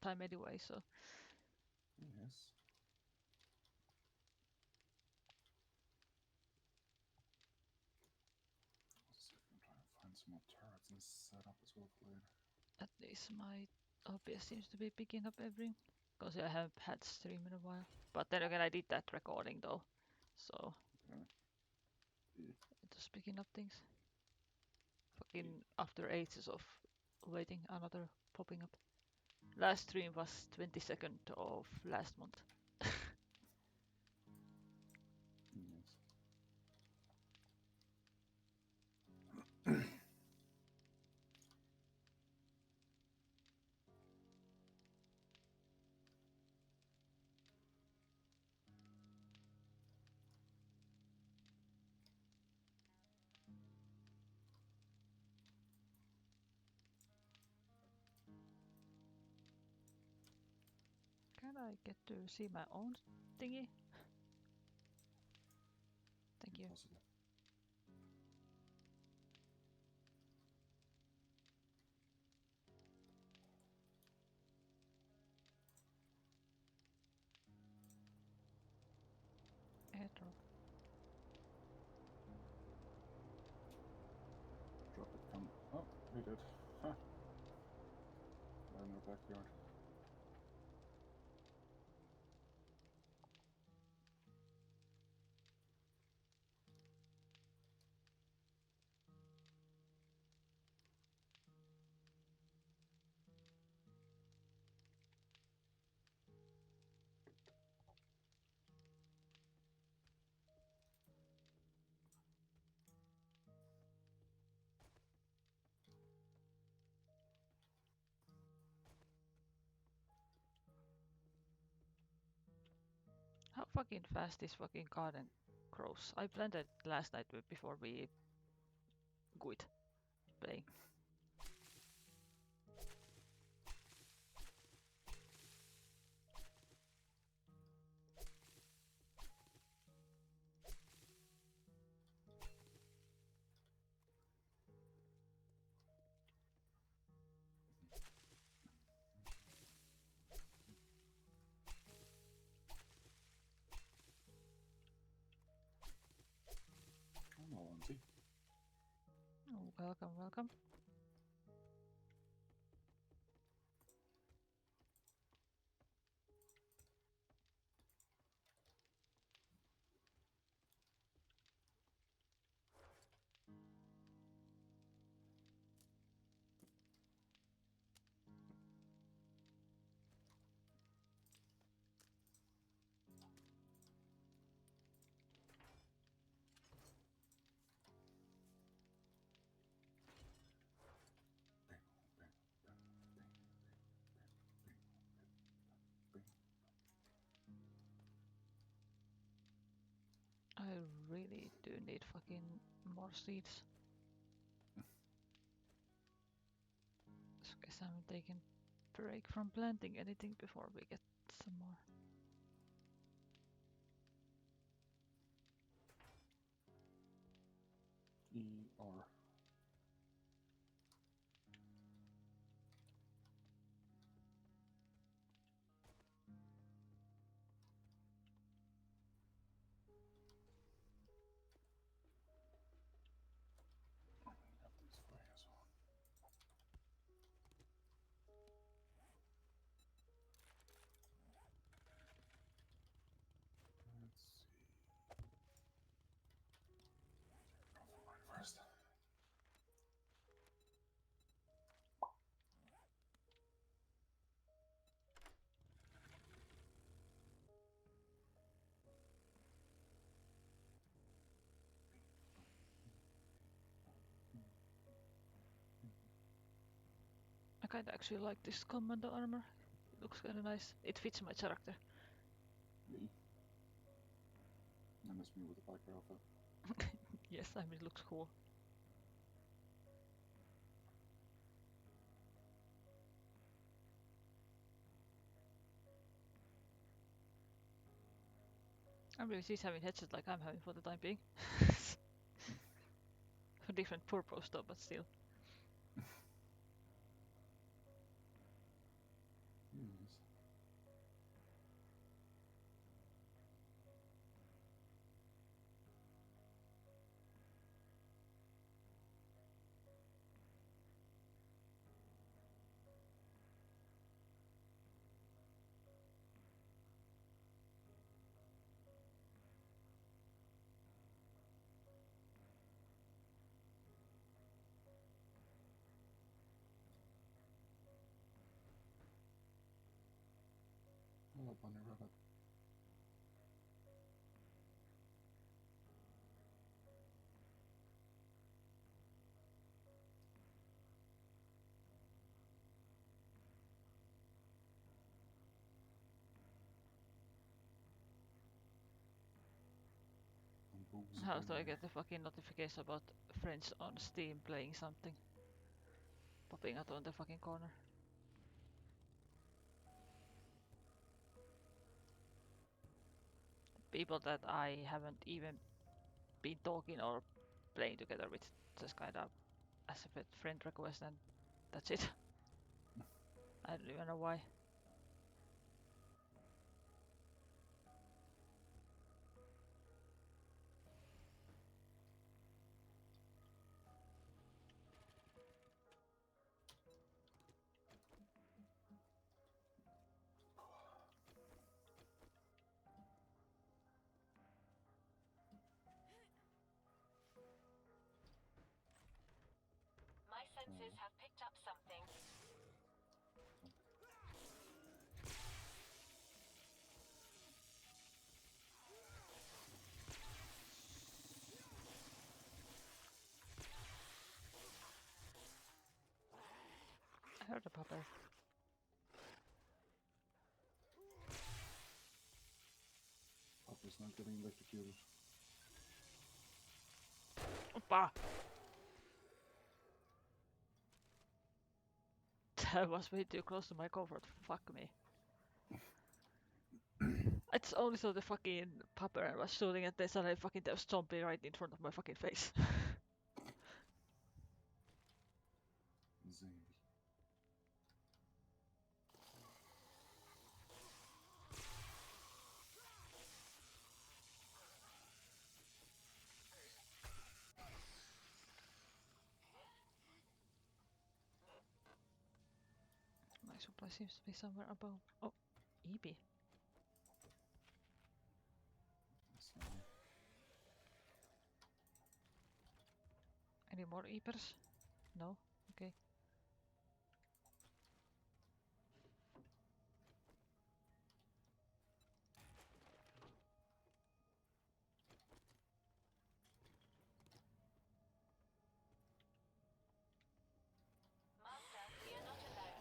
time anyway, so. Yes. Let's see if we can try and find some more turrets and set up as well for later. At least my OBS seems to be picking up everything. Because I haven't had stream in a while. But then again, I did that recording though. So. Okay. Yeah. It was picking up things. Fucking after ages of waiting, another popping up. Last stream was 22nd of last month. Yes. Can I get to see my own thingy? Thank you. Possible. Airdrop. Drop it, come. Oh, we did. Huh. Right in our backyard. How fucking fast this fucking garden grows. I planted last night before we quit playing. Oh no, Auntie. Oh, welcome, welcome. Bing, bing, bing, bing, bing, bing, bing. I really do need fucking more seeds. So I guess I'm taking break from planting anything before we get some more. ER. Got these for you as well. Let's see. Go for mine first. I kinda actually like this commando armor. It looks kinda nice. It fits my character. Me. And that's me with the biker outfit. Yes, I mean it looks cool. I'm really she's having headset like I'm having for the time being. For different purpose though, but still. Hmm. bunny rabbit. How do I get the fucking notification about friends on Steam playing something? Popping out on the fucking corner. People that I haven't even been talking or playing together with, just kind of as a friend request, and that's it. I don't even know why. My senses have picked up something. I heard a puppet. Puppet's not getting electrocuted. Oppa! That was way too close to my comfort. Fuck me. I just only saw the fucking pupper and was shooting, and then suddenly fucking there was zombie right in front of my fucking face. Zombie. My supply seems to be somewhere above. Oh, EP. So, Any more Eepers? No? Okay. Master, we are not alone.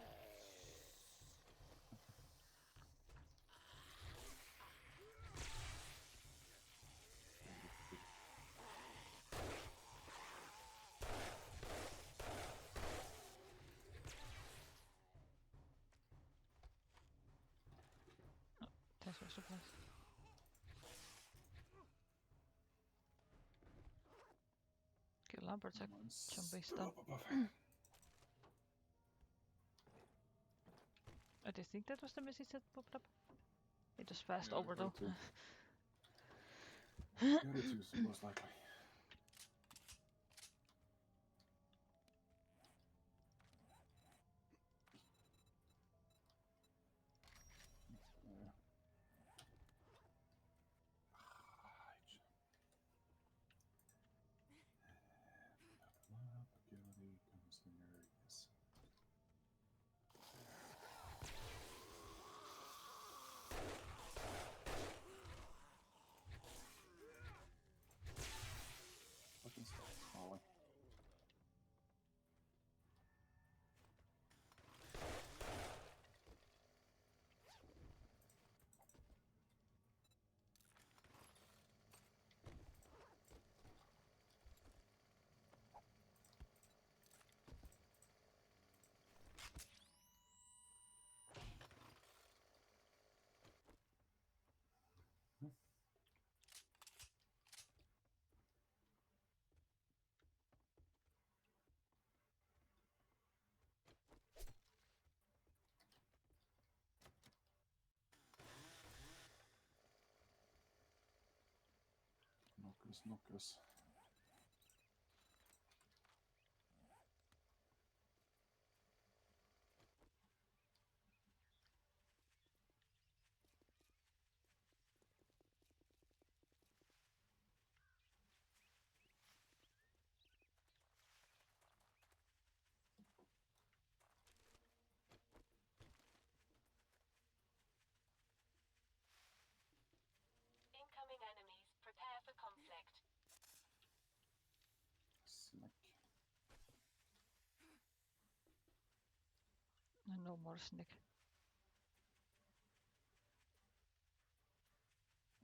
Thanks for supplies. Kill lumberjack. mine's Zombies still done. up above. I did think that was the message that popped up. It was fast Yeah, over though. Got it too, most likely. Yeah. Ability comes here, yes. Fucking stop falling. Knockers, knockers. Snack. No more snick.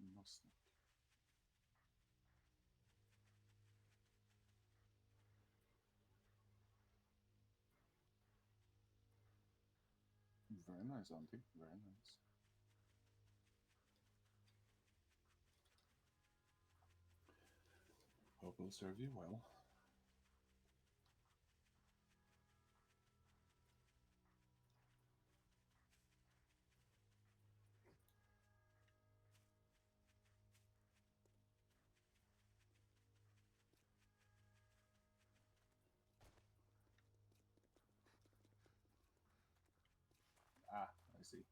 No snack. Very nice, Auntie. Very nice. Hope it'll serve you well. Ah, I see.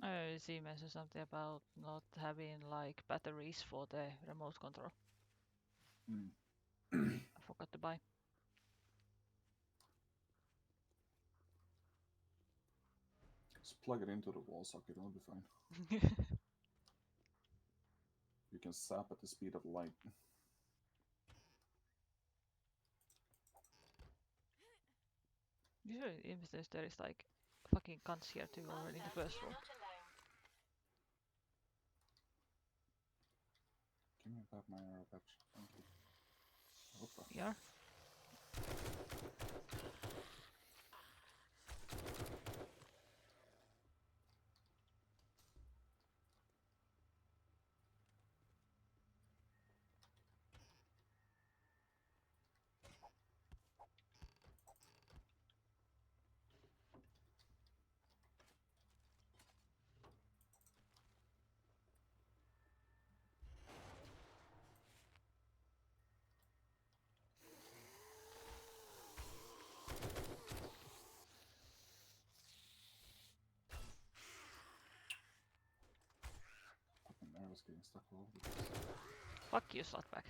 I see mentioned something about not having like batteries for the remote control. I forgot to buy. Just plug it into the wall socket, it'll be fine. You can zap at the speed of light. Usually if there is like fucking guns here too Well already in the said, first you're room. not alone. Give me back my arrow patch. Thank you. Opa. Yeah. Fucking arrows getting stuck all over the place. Fuck you, slotback.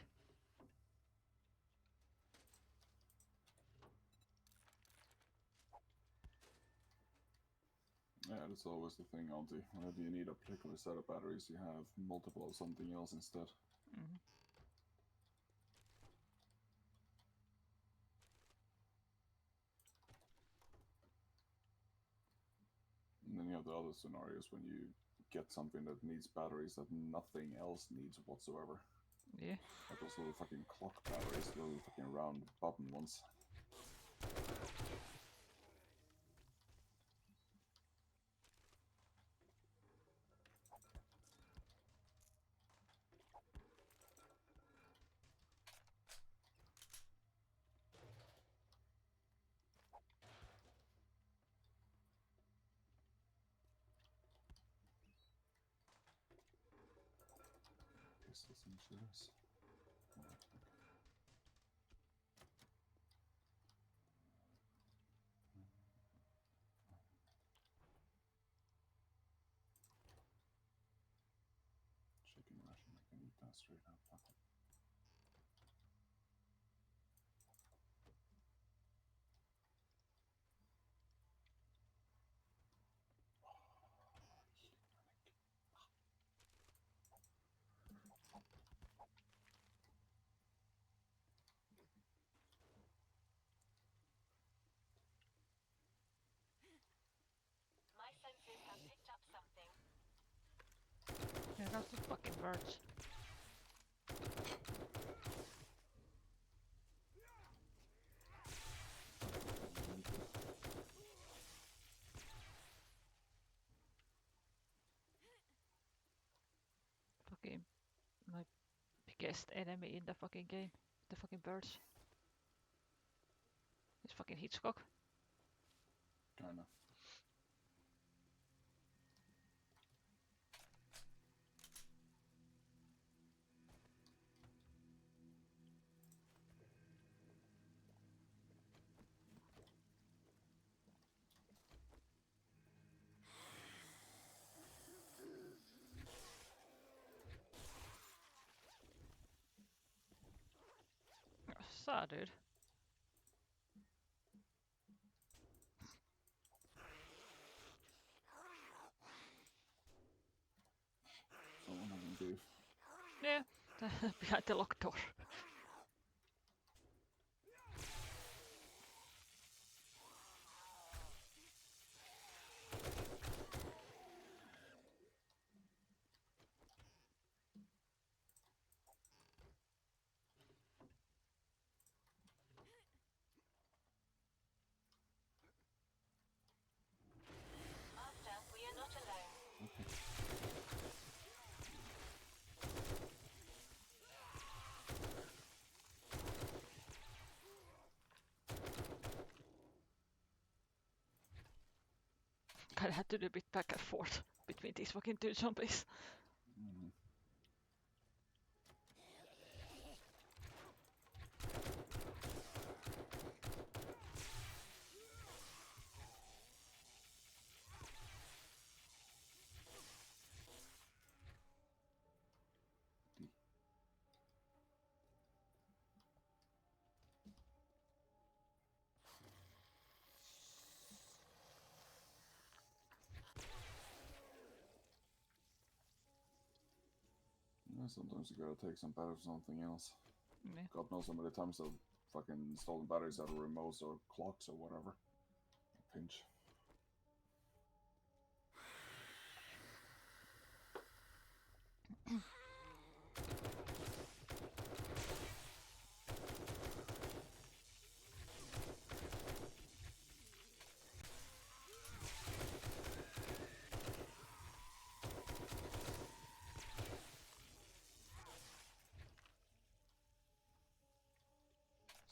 Yeah, that's always the thing, Auntie. Whenever you need a particular set of batteries, you have multiple of something else instead. Mm-hmm. And then you have the other scenarios when you get something that needs batteries that nothing else needs whatsoever. Yeah. Like those little fucking clock batteries, little fucking round button ones. Pistols and shooters. Chicken ration, I can eat that straight out. Fuck it. My senses have picked up something. Here comes the fucking birds. Fucking my biggest enemy in the fucking game. The fucking birds. It's fucking Hitchcock. Kinda. Saw, dude. Yeah, behind the locked door. Master, we are not alone. Okay. Kinda had to do a bit back and forth between these fucking two zombies. Mm. Yeah, sometimes you gotta take some batteries for something else. Yeah. God knows how many times I've fucking stolen batteries out of remotes or clocks or whatever. A pinch.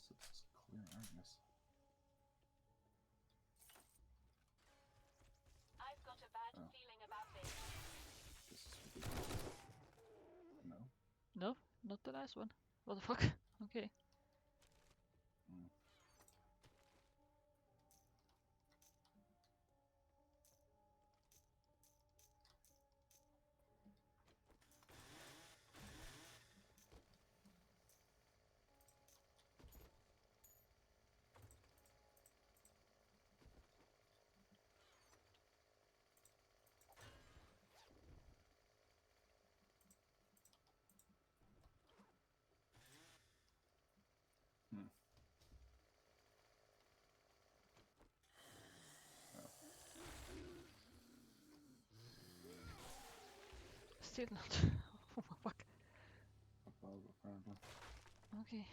This is clear, I guess. I've got a bad Oh. feeling about this. This is ridiculous. No? No, not the last one. What the fuck? Okay. Mm. Hmm. Still not. Oh my fuck. Above, apparently. Okay.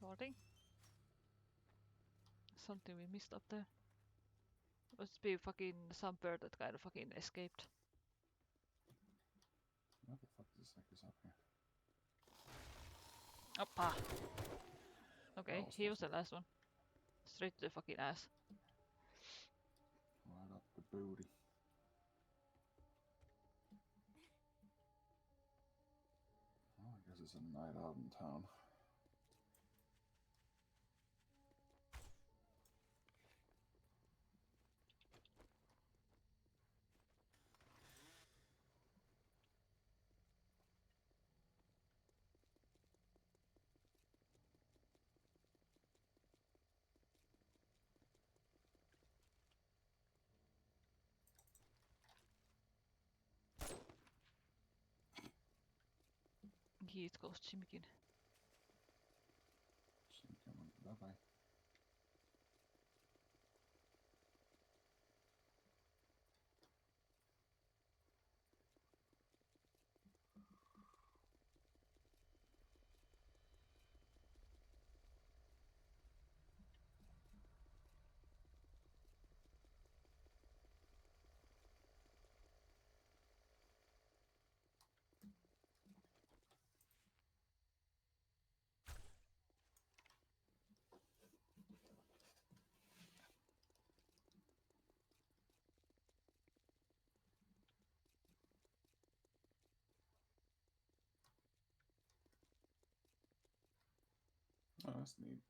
Shorting. Something we missed up there. Must be fucking some bird that kind of fucking escaped. What the fuck is this up here? Oh, ah. Okay, Oh, he was the supposed last one. Straight to the fucking ass. Right up the booty. Well, I guess it's a night out in town. It goes Chimikin. Bye bye. Oh, that's neat.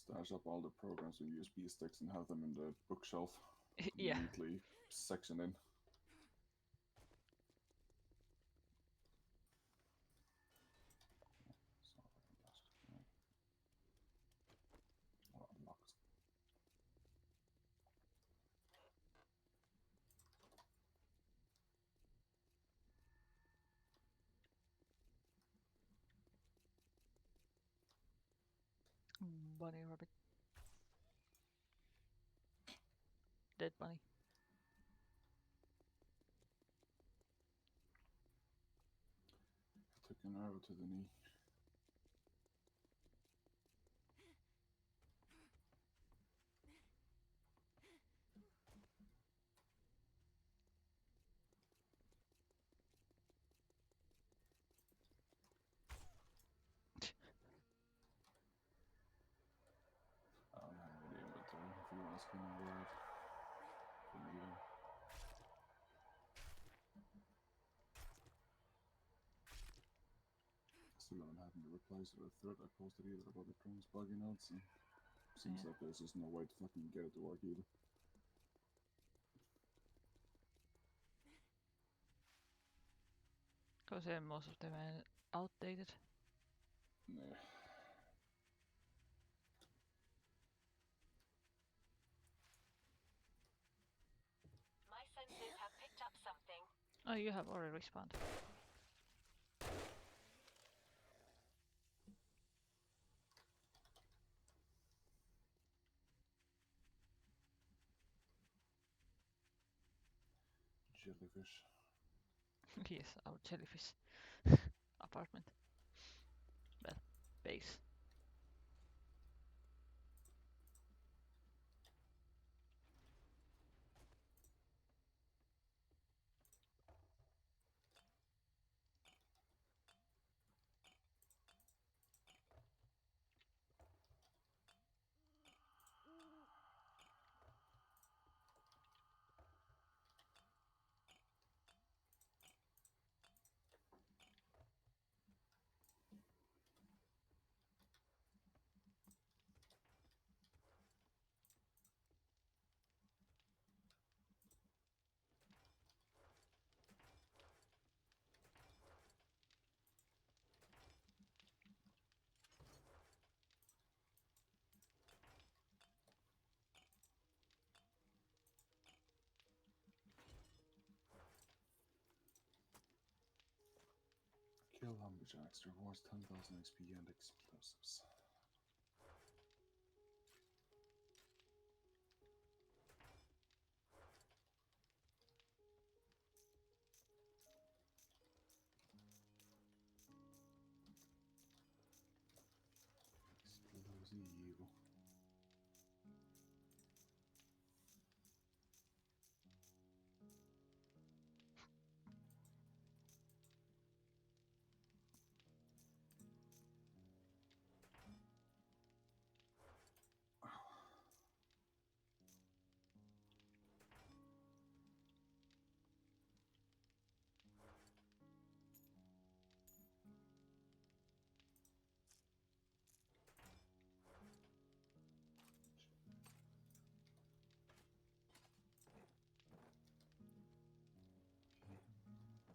stash up all the programs with USB sticks and have them in the bookshelf, Yeah. neatly sectioned in. So I can just unlocked. Bunny rabbit. Dead bunny. Took an arrow to the knee. I don't have any inventory if you want to skin all that. If you need them. Still haven't had any replies to the thread I posted either about the drones bugging out, so seems like there's just no way to fucking get it to work either. Because most of them are outdated. Nah. My senses have picked up something. Oh, you have already respawned. Jellyfish. Yes, our jellyfish apartment. Well, base. Kill lumberjacks, rewards 10,000 XP and explosives. Explosivo.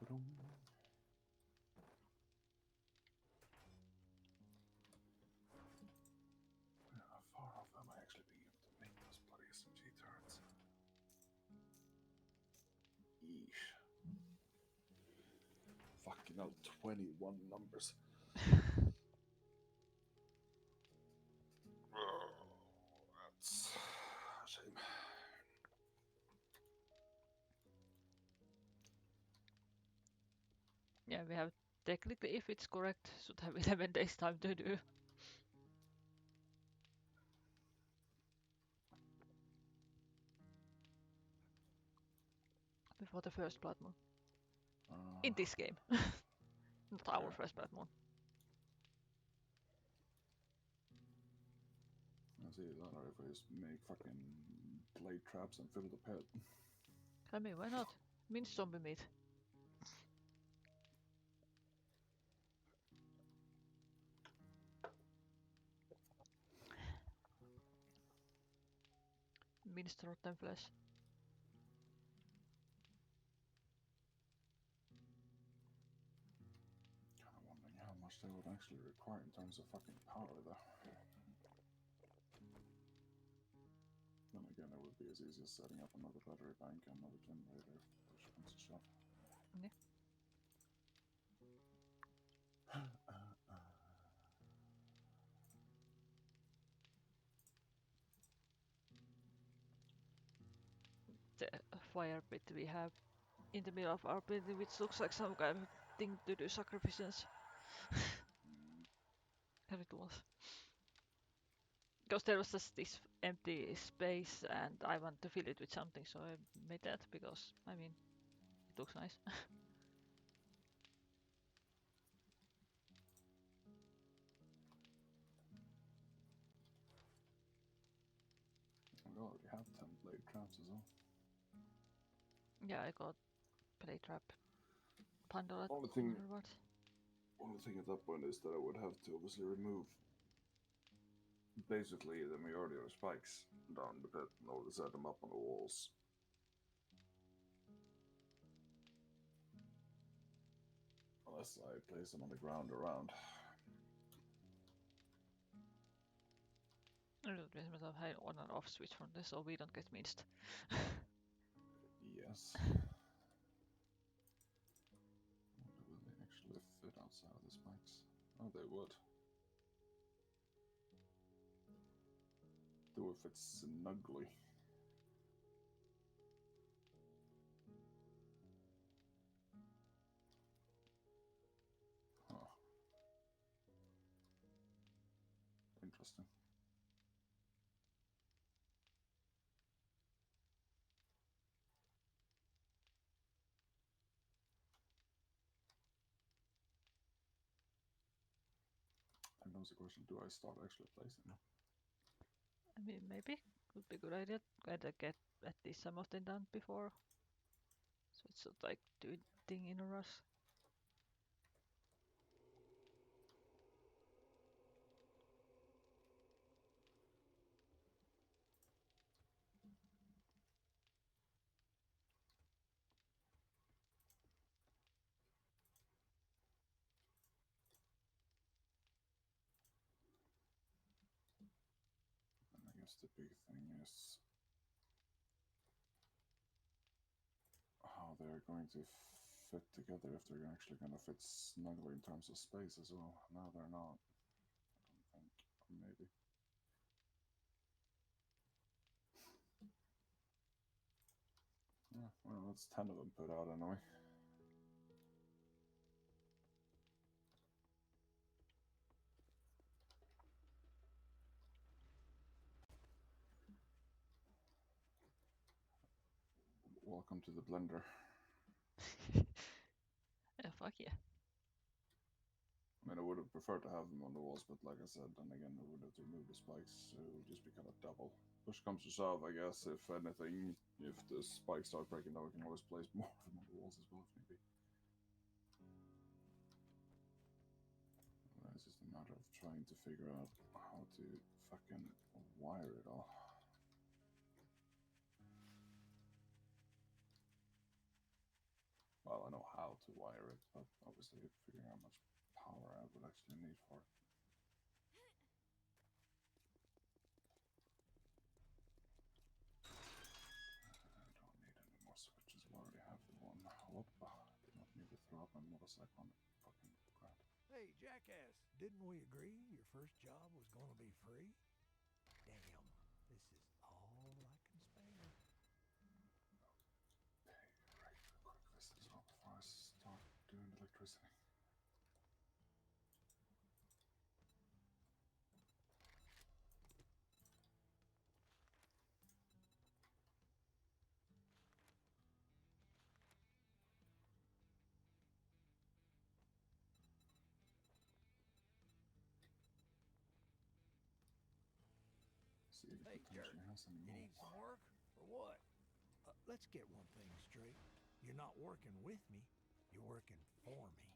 Brum. How far off am I actually being able to make those bloody SMG turrets? Yeesh. Fucking hell, 21 numbers. That's a shame. Yeah, we have technically, if it's correct, should have 11 days time to do. Before the first blood moon. In this game. Not our Yeah. first blood moon. I see that, or if I just make fucking blade traps and fill the pit. I mean, why not? Minced zombie meat. minced rotten flesh. Kind of wondering how much they would actually require in terms of fucking power, though. Then again, it would be as easy as setting up another battery bank and another generator if push comes to shove. Yeah. The fire pit we have in the middle of our building, which looks like some kind of thing to do sacrifices. Rituals. Because there was just this empty space and I want to fill it with something, so I made that because, I mean, it looks nice. We already have 10 blade traps as well. Yeah, I got play trap bundle at Only thing- 100 watts. Only thing at that point is that I would have to obviously remove basically the majority of the spikes down the pit in order to set them up on the walls. Unless I place them on the ground around. I don't have an on and off switch from this so we don't get minced. Yes. Will they actually fit outside of the spikes? Oh, they would. They would fit snugly. Huh. Interesting. And that was the question, do I start actually placing them? I mean, maybe would be a good idea. Gotta get at least some of them done before. So it's not like doing thing in a rush. And I guess the big thing is how they're going to fit together, if they're actually going to fit snugly in terms of space as well. No, they're not. I don't think. Or maybe. Yeah, well, that's 10 of them put out anyway. Welcome to the blender. Fuck yeah. I mean, I would have preferred to have them on the walls, but like I said, then again, I would have to remove the spikes, so it would just be kind of double. Push comes to shove, I guess, if anything, if the spikes start breaking down, we can always place more of them on the walls as well, if need be. It's just a matter of trying to figure out how to fucking wire it all. Well, I know how to wire it, but obviously figuring out how much power I would actually need for it. I don't need any more switches, I already have the one. Whoopa. Did not need to throw up my motorcycle on the fucking ground. Hey, jackass, didn't we agree your first job was going to be free? Damn, this is all I can spare. Pay right quick this as well before I start doing electricity. See if Hey, it potentially jerk, has any you more. need some work or what? Let's get one thing straight. You're not working with me, you're working for me.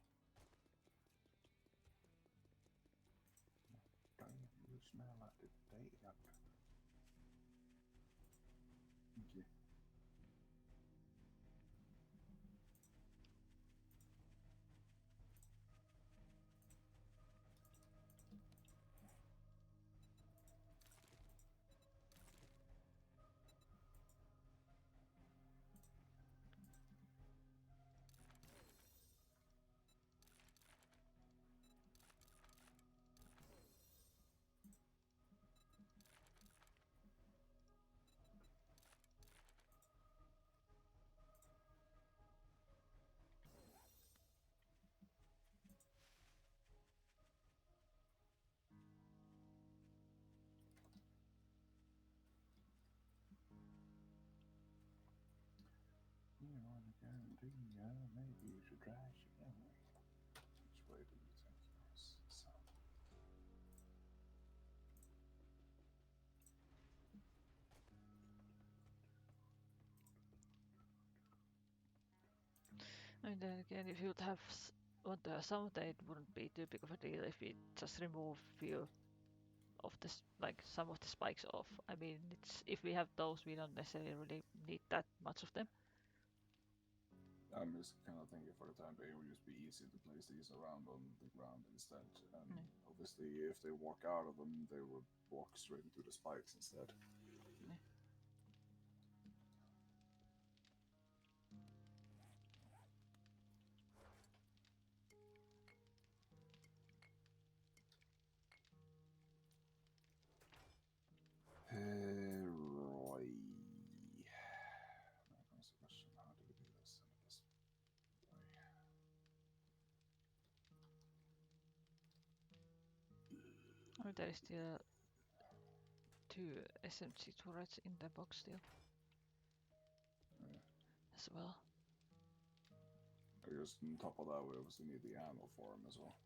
Damn, you smell like the day. Thank you. You want to go, do you? Maybe you should try again. Which way do you think yours? So. And then again, if you would have want to have some, then it wouldn't be too big of a deal if we just remove few of this, like some of the spikes off. I mean, it's if we have those, we don't necessarily really need that much of them. I'm just kind of thinking for the time being, it would just be easy to place these around on the ground instead. And obviously, if they walk out of them, they would walk straight into the spikes instead. Roy. Now comes the question: how do we do this in the best way? Oh, there is still 2 SMG turrets in the box still as well. I guess on top of that, we obviously need the ammo for them as well.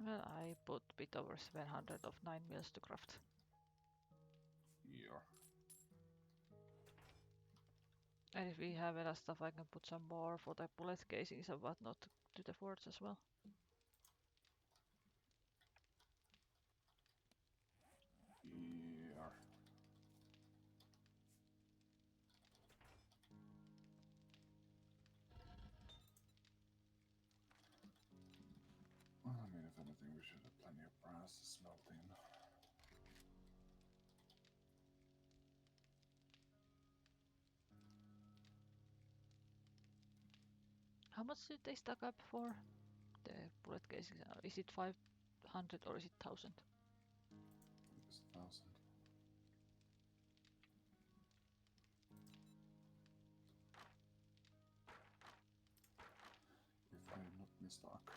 Well, I put a bit over 700 of 9 mils to craft. Yeah. And if we have enough stuff, I can put some more for the bullet casings and whatnot to the forts as well. Yeah. Well, I mean, if anything, we should have plenty of brass to smelt in. How much did they stack up for the bullet casings? Is it 500 or is it 1000? It's 1,000. If I'm not mistook.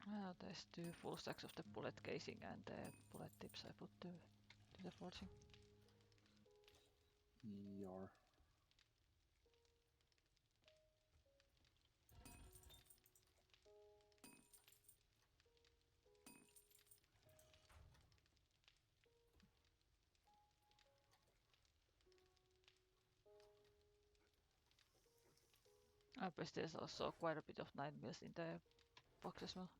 Well, there's 2 full stacks of the bullet casing and the bullet tips I put to the forging. Yar. I guess there's also quite a bit of 9 mils in the box as well.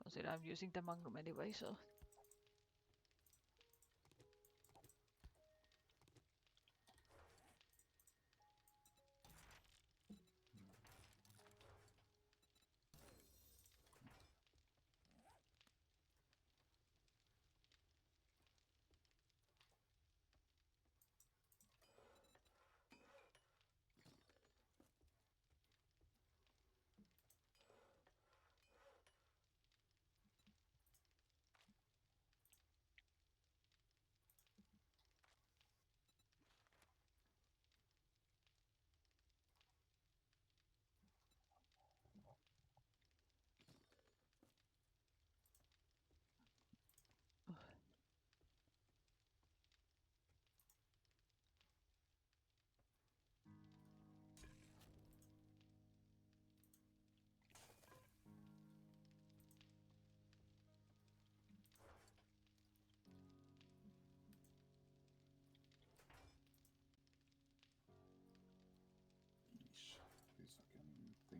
Consider I'm using the Magnum anyway, so.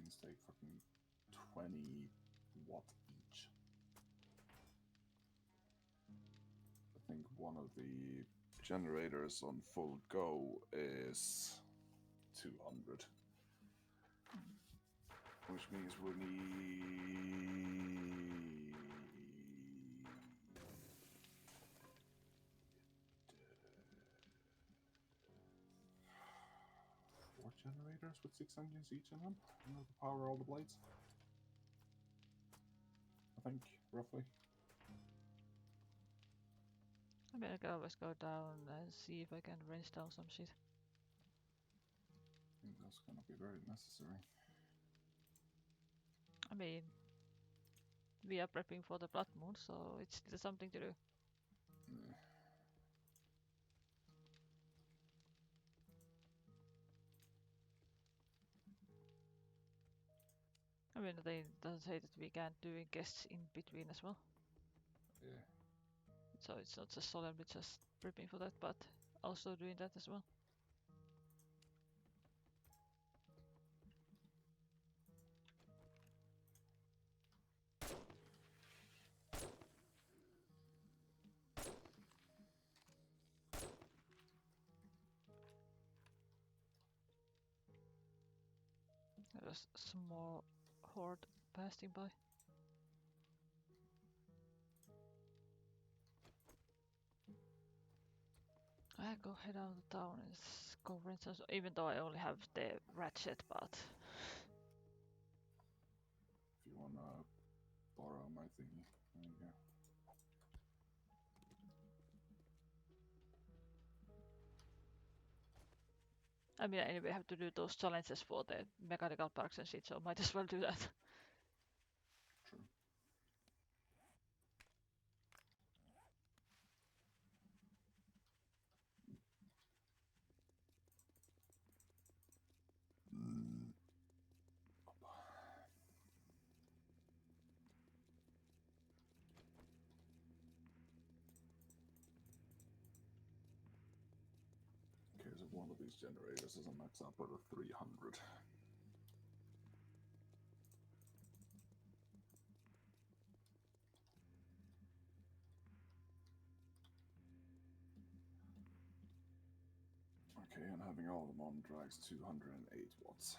things take fucking 20 watt each. I think one of the generators on full go is 200. Which means we need 4 generators with 6 engines each in them in order to power all the blades. I think, roughly. I mean, I can always go down and see if I can wrench down some shit. I think that's gonna be very necessary. I mean, we are prepping for the Blood Moon, so it's still something to do. Yeah. I mean, they don't say that we can't do guests in between as well. Yeah. So it's not just solemnly just prepping for that, but also doing that as well. There's a small horde passing by. I go head out of town and go rent some, even though I only have the ratchet, but If you wanna borrow my thingy, there you go. I mean, anyway, I have to do those challenges for the mechanical parks and shit, so might as well do that. True. Okay, so one of these generators is a max output of 300. Okay, and having all of them on drags 208 watts.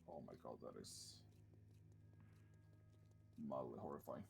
Oh my god, that is mildly horrifying.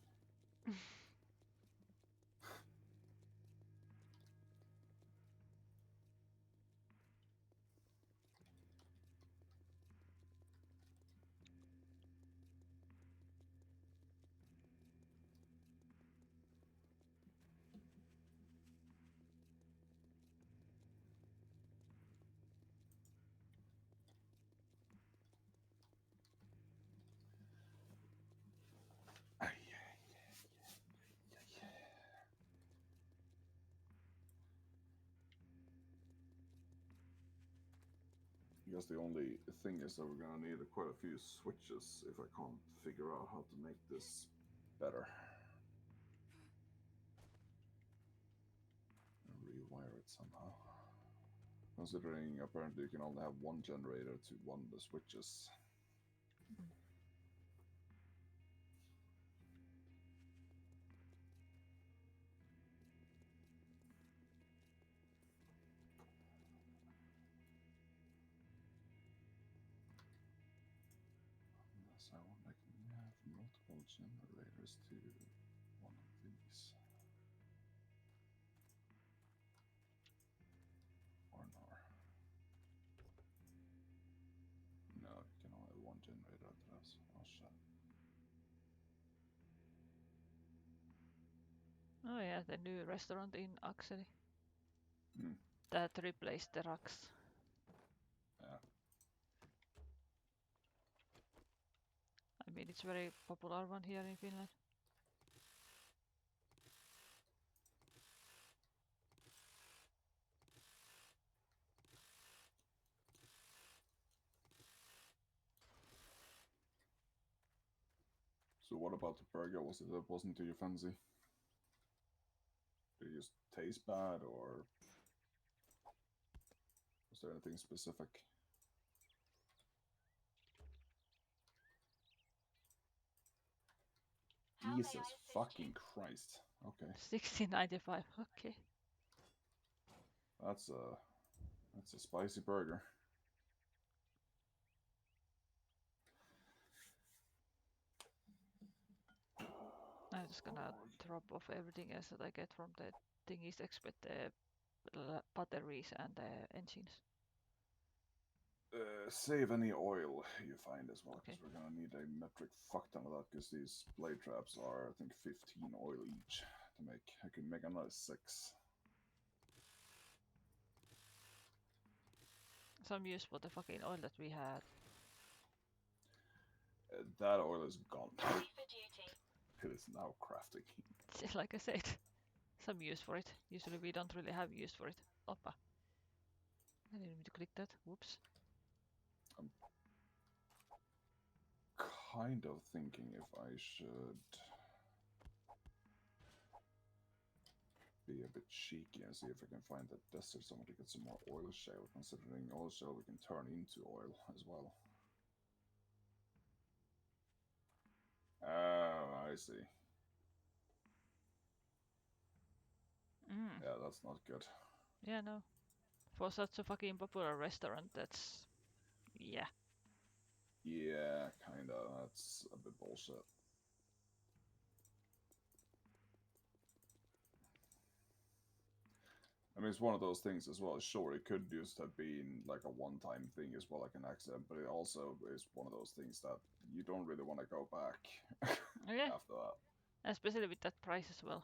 I guess the only thing is that we're gonna need quite a few switches if I can't figure out how to make this better. And rewire it somehow. Considering apparently you can only have one generator to one of the switches. Unless I want, I can have multiple generators to one of these. Or no. No, you can only have one generator at the house. Oh shit. Oh yeah, the new restaurant in Axeli. Hmm. That replaced the Rax. Yeah. I mean, it's very popular one here in Finland. So what about the burger? Was it that wasn't to your fancy? Did it just taste bad, or was there anything specific? Jesus fucking Christ. Okay. 16.95. Okay. That's a spicy burger. I'm just gonna drop off everything else that I get from the thingies except the batteries and the engines. Save any oil you find as well, Okay. because we're gonna need a metric fuck ton of that, because these blade traps are, I think, 15 oil each to make. I could make another 6. Some use for the fucking oil that we had. That oil is gone. Ready for duty. It is now crafting. Like I said, some use for it. Usually we don't really have use for it. Oppa. I didn't mean to click that. Whoops. I'm kind of thinking if I should be a bit cheeky and see if I can find that desert somewhere to get some more oil shale, considering oil shale we can turn into oil as well. Oh, I see. Yeah, that's not good. Yeah, no. For such a fucking popular restaurant, that's... Yeah. Yeah, kinda. That's a bit bullshit. I mean, it's one of those things as well. Sure, it could just have been like a one-time thing as well, like an accident, but it also is one of those things that you don't really want to go back Yeah. after that. Especially with that price as well.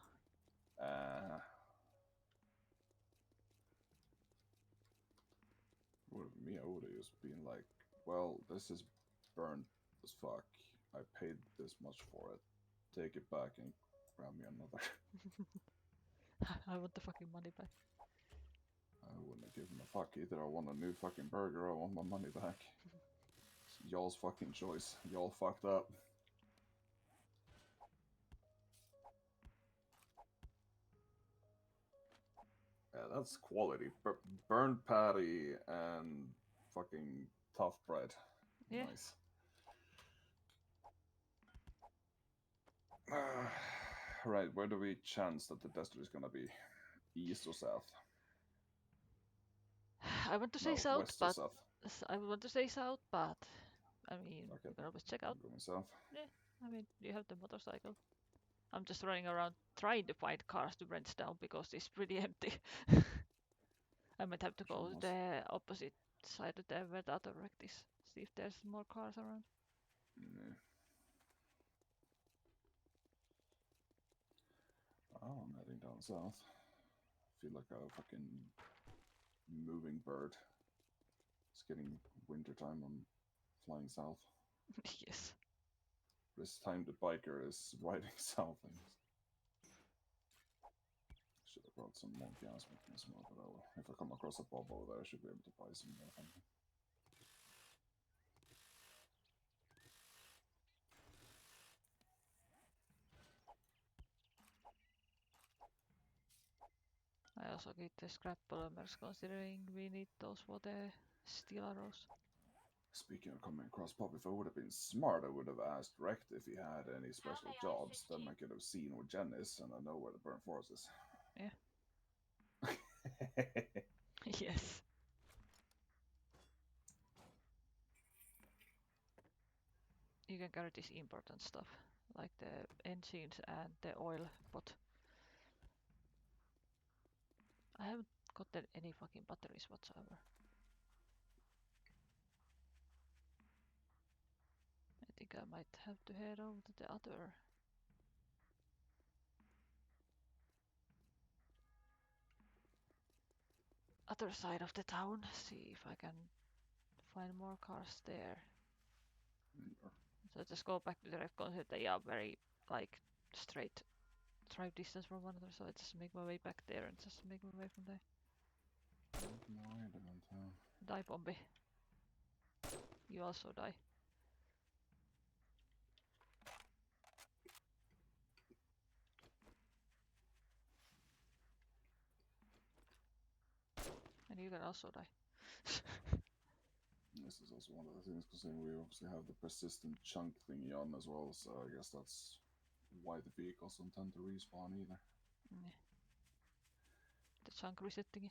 Me, I would have just been like, well, this is burnt as fuck. I paid this much for it. Take it back and grab me another. I want the fucking money back. I wouldn't have given a fuck either. I want a new fucking burger. I want my money back. It's y'all's fucking choice. Y'all fucked up. Yeah, that's quality. Burnt patty and fucking tough bread. Yeah. Nice. Right, where do we chance that the desert is gonna be? East or south? I want to say No, south, west or but... south? I want to say south, but... I mean, Okay, you can always check out. I'm going south. Yeah, I mean, you have the motorcycle. I'm just running around trying to find cars to rent down because it's pretty empty. I might have to go to the opposite side of the where the other wreck is. See if there's more cars around. Yeah. Oh, I'm heading down south. Feel like a fucking moving bird. It's getting winter time. I'm flying south. Yes. This time the biker is riding south. Should have brought some more gas with me as well, but if I come across a bob over there, I should be able to buy some more from him. I also get the scrap polymers considering we need those for the steel arrows. Speaking of coming across Pop, if I would have been smart, I would have asked Rect if he had any special jobs. Then I could have seen where Jen is, and I know where the burnt forest is. Yeah. Yes. You can carry this important stuff, like the engines and the oil, but I haven't gotten any fucking batteries whatsoever. I think I might have to head over to the other side of the town, see if I can find more cars there. So just go back to the red concept. They are very like straight drive distance from one another, so I just make my way back there and just make my way from there. Die, Bombi. You also die. And you can also die. This is also one of the things, because we obviously have the persistent chunk thingy on as well, so I guess that's why the vehicles don't tend to respawn either. Yeah. The chunk resetting.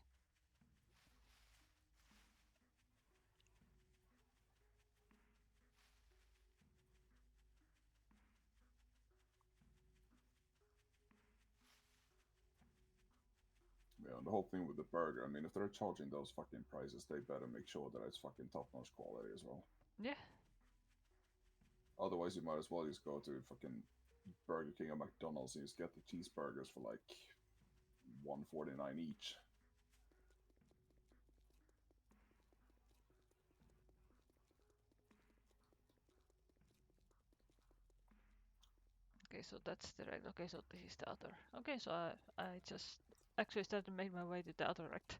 Yeah, and the whole thing with the burger, I mean, if they're charging those fucking prices, they better make sure that it's fucking top-notch quality as well. Yeah. Otherwise, you might as well just go to fucking Burger King or McDonald's and just get the cheeseburgers for like $1.49 each. Okay, so that's the rect. Okay, so this is the other. Okay, so I just actually started to make my way to the other rect.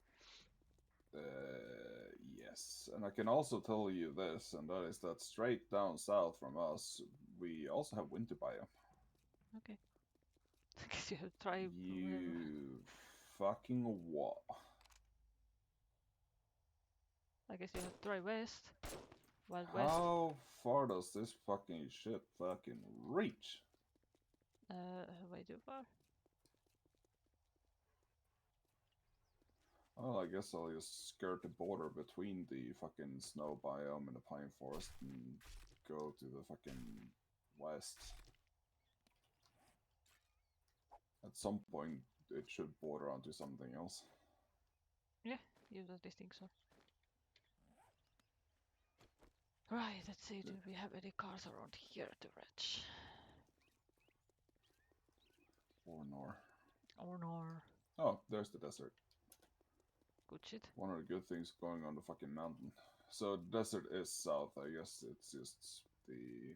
Yes, and I can also tell you this, and that is that straight down south from us, we also have winter biome. Okay. I guess you have to try. You fucking what? I guess you have to try west. Wild west. How far does this fucking shit fucking reach? Way too far. Well, I guess I'll just skirt the border between the fucking snow biome and the pine forest and go to the fucking west. At some point, it should border onto something else. Yeah, you don't think so. Right, let's see, do we have any cars around here to wrench? Or nor. Or nor. Oh, there's the desert. Good shit. One of the good things going on the fucking mountain. So desert is south, I guess it's just the...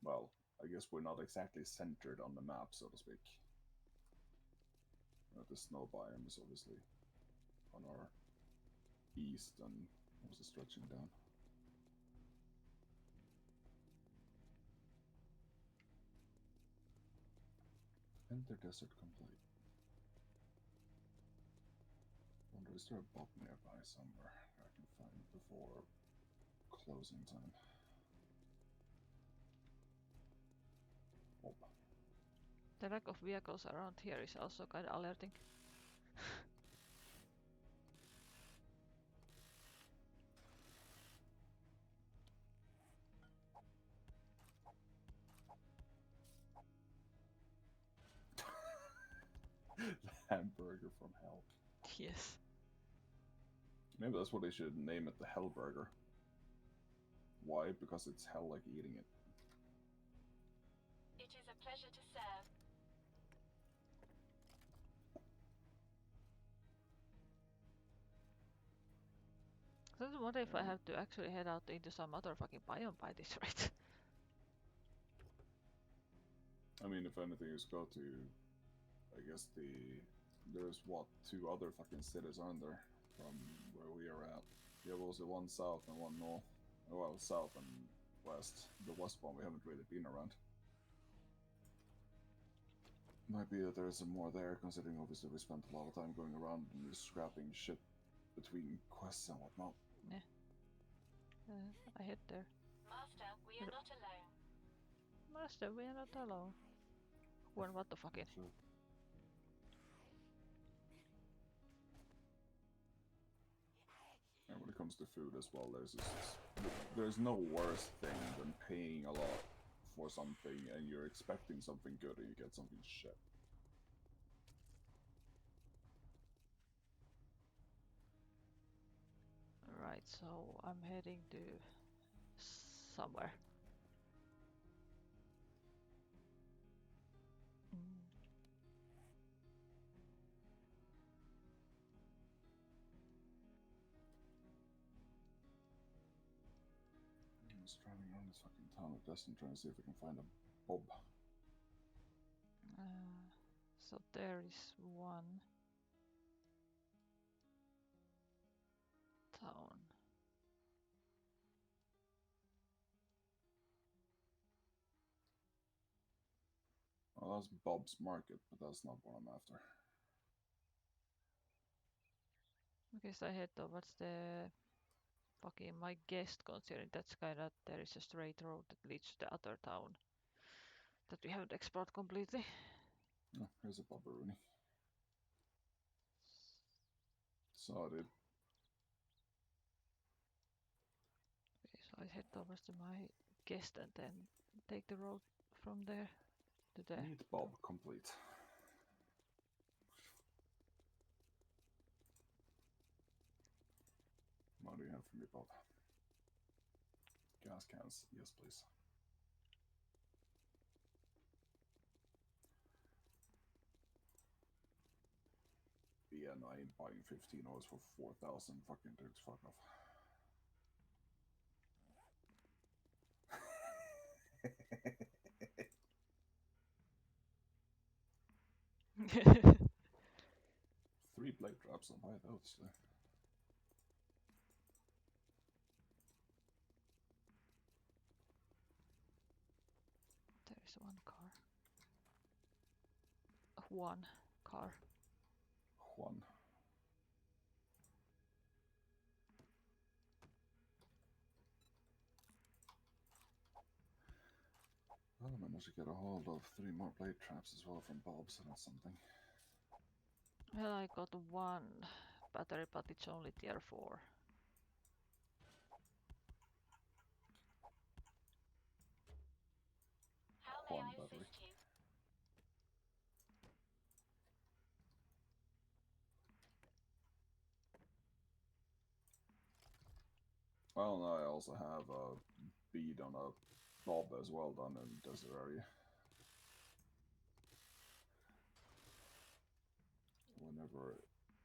Well, I guess we're not exactly centered on the map, so to speak. The snow biome is obviously on our east and also stretching down. Enter desert complete. Wonder, is there a bob nearby somewhere I can find before closing time? Bob. The lack of vehicles around here is also kind of alerting. Hamburger from hell. Yes. Maybe that's what they should name it, the Hell Burger. Why? Because it's hell like eating it. It is a pleasure to serve. I don't wonder if I have to actually head out into some other fucking biome by this rate. I mean, if anything, just go to, I guess there's what, 2 other fucking cities, aren't there, from where we are at? Yeah, well, was it one south and one north? Well, south and west. The west one we haven't really been around. Might be that there's some more there, considering obviously we spent a lot of time going around and just scrapping shit between quests and whatnot. Yeah. I head there. Master, we are not alone. Master, we are not alone. When what the fucking? Sure. And when it comes to food as well, there's no worse thing than paying a lot for something and you're expecting something good and you get something shit. Right, so I'm heading to somewhere. I'm just driving around this fucking town of Destin trying to see if we can find a pub. So there is one town. Well, that's Bob's Market, but that's not what I'm after. Okay, so I head towards the fucking my guest, considering that's kind of there is a straight road that leads to the other town. that we haven't explored completely. Oh, here's a Bobberoonie. Saw it. Okay, so I head towards to my guest and then take the road from there to there. Meet Bob complete. What do you have for me, Bob? Gas cans, yes, please. Yeah, no, I ain't buying 15 oils for 4,000 fucking dudes. Fuck off. 3 blade traps, I'll buy those. There is one car. One car. One. Well, I managed to get a hold of 3 more blade traps as well from Bob, so that's something. Well, I got one battery, but it's only tier 4. How may One I battery. assist you? Well, now I also have a bead on a Bob as well done in the desert area. Whenever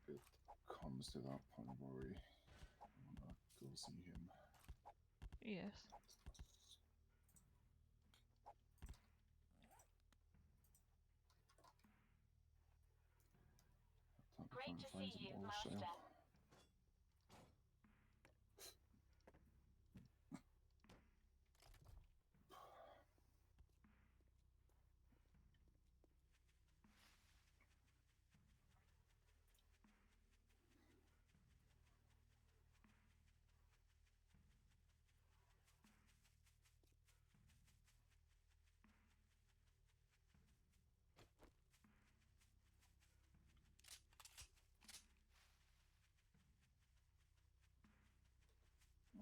it comes to that point where we wanna go see him. Yes. Time to Great try and to find see some you, oil Master. shale.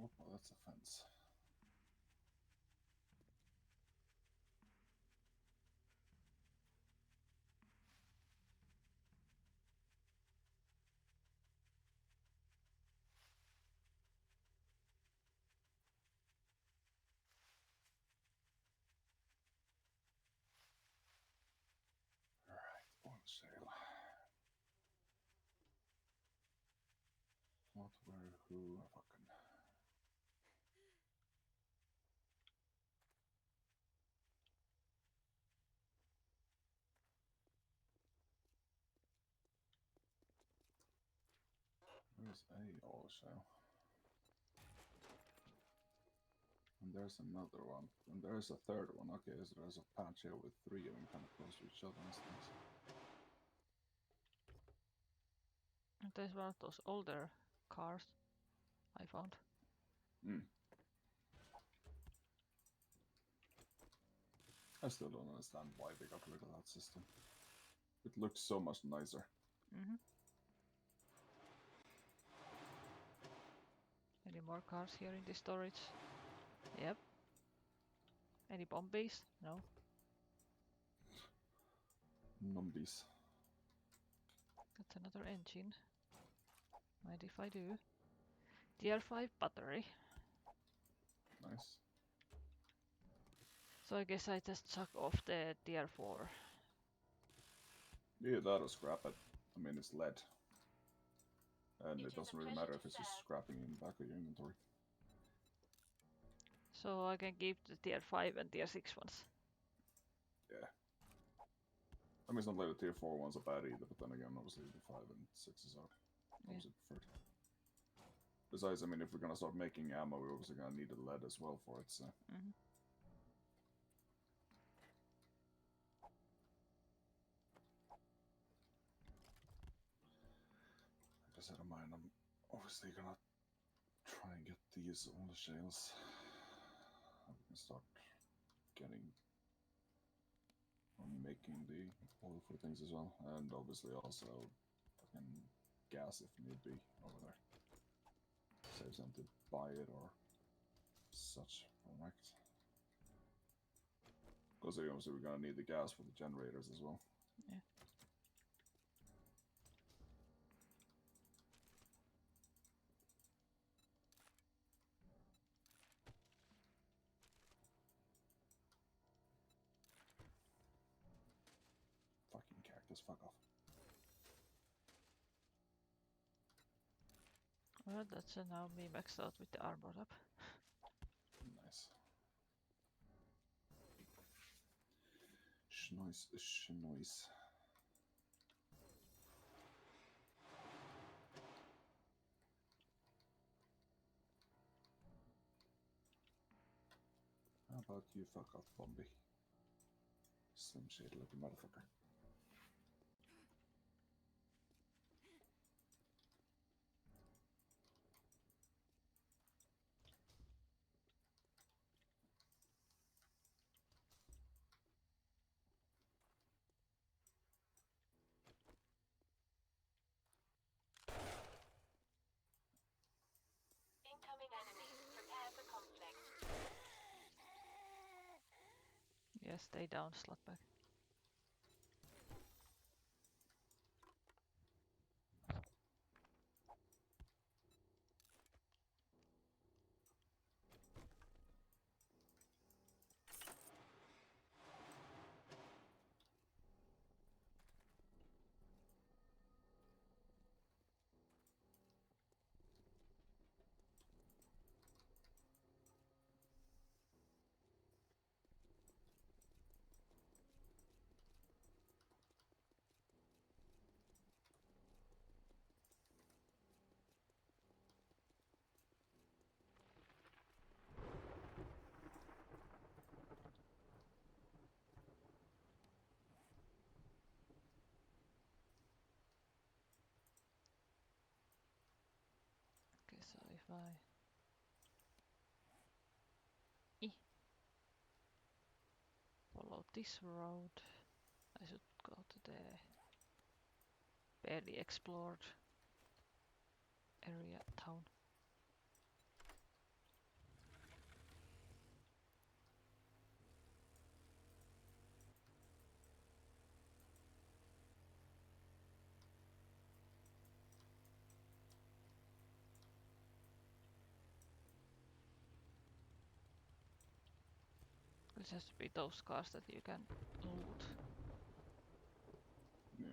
Oh, well, that's a fence. Alright, oil shale. What, where, who, fucking. There's a oil shale. And there's another one. And there's a third one. Okay, so there's a patch here with 3 of them kind of close to each other and things. And there's one of those older cars I found. I still don't understand why they got rid of that system. It looks so much nicer. Mm-hmm. Any more cars here in the storage? Yep. Any bombies? No. Numbies. That's another engine. Mind if I do? Tier 5 battery. Nice. So I guess I just chuck off the tier 4. Yeah, that'll scrap it. I mean, it's lead. And It it is a doesn't really pleasure matter to if it's just serve. scrapping in the back of your inventory. So I can keep the tier 5 and tier 6 ones. Yeah. I mean, it's not like the tier 4 ones are bad either, but then again, obviously the 5 and 6s are obviously preferred. Besides, I mean, if we're gonna start making ammo, we're obviously gonna need the lead as well for it, so. Mm-hmm. Like I said, of mine, I'm obviously gonna try and get these oil shales. We can start getting making the oil for things as well, and obviously also fucking gas if need be over there. Saves them to buy it or such, correct? Because obviously we're gonna need the gas for the generators as well. Yeah. Fucking cactus, fuck off. Well, that's now me maxed out with the armor up. Nice. Schnoise, schnoise. How about you fuck off, Bombi? Slim shade looking motherfucker. Incoming enemy. Prepare for conflict. Yeah, stay down, slutbag. Okay, so if I... follow this road, I should go to the barely explored area town. This has to be those cars that you can loot. Yeah.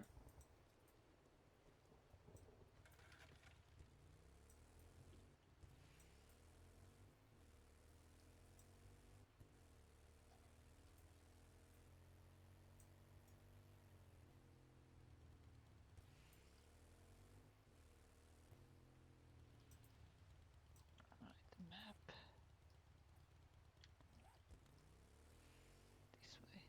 Alright, map. This way.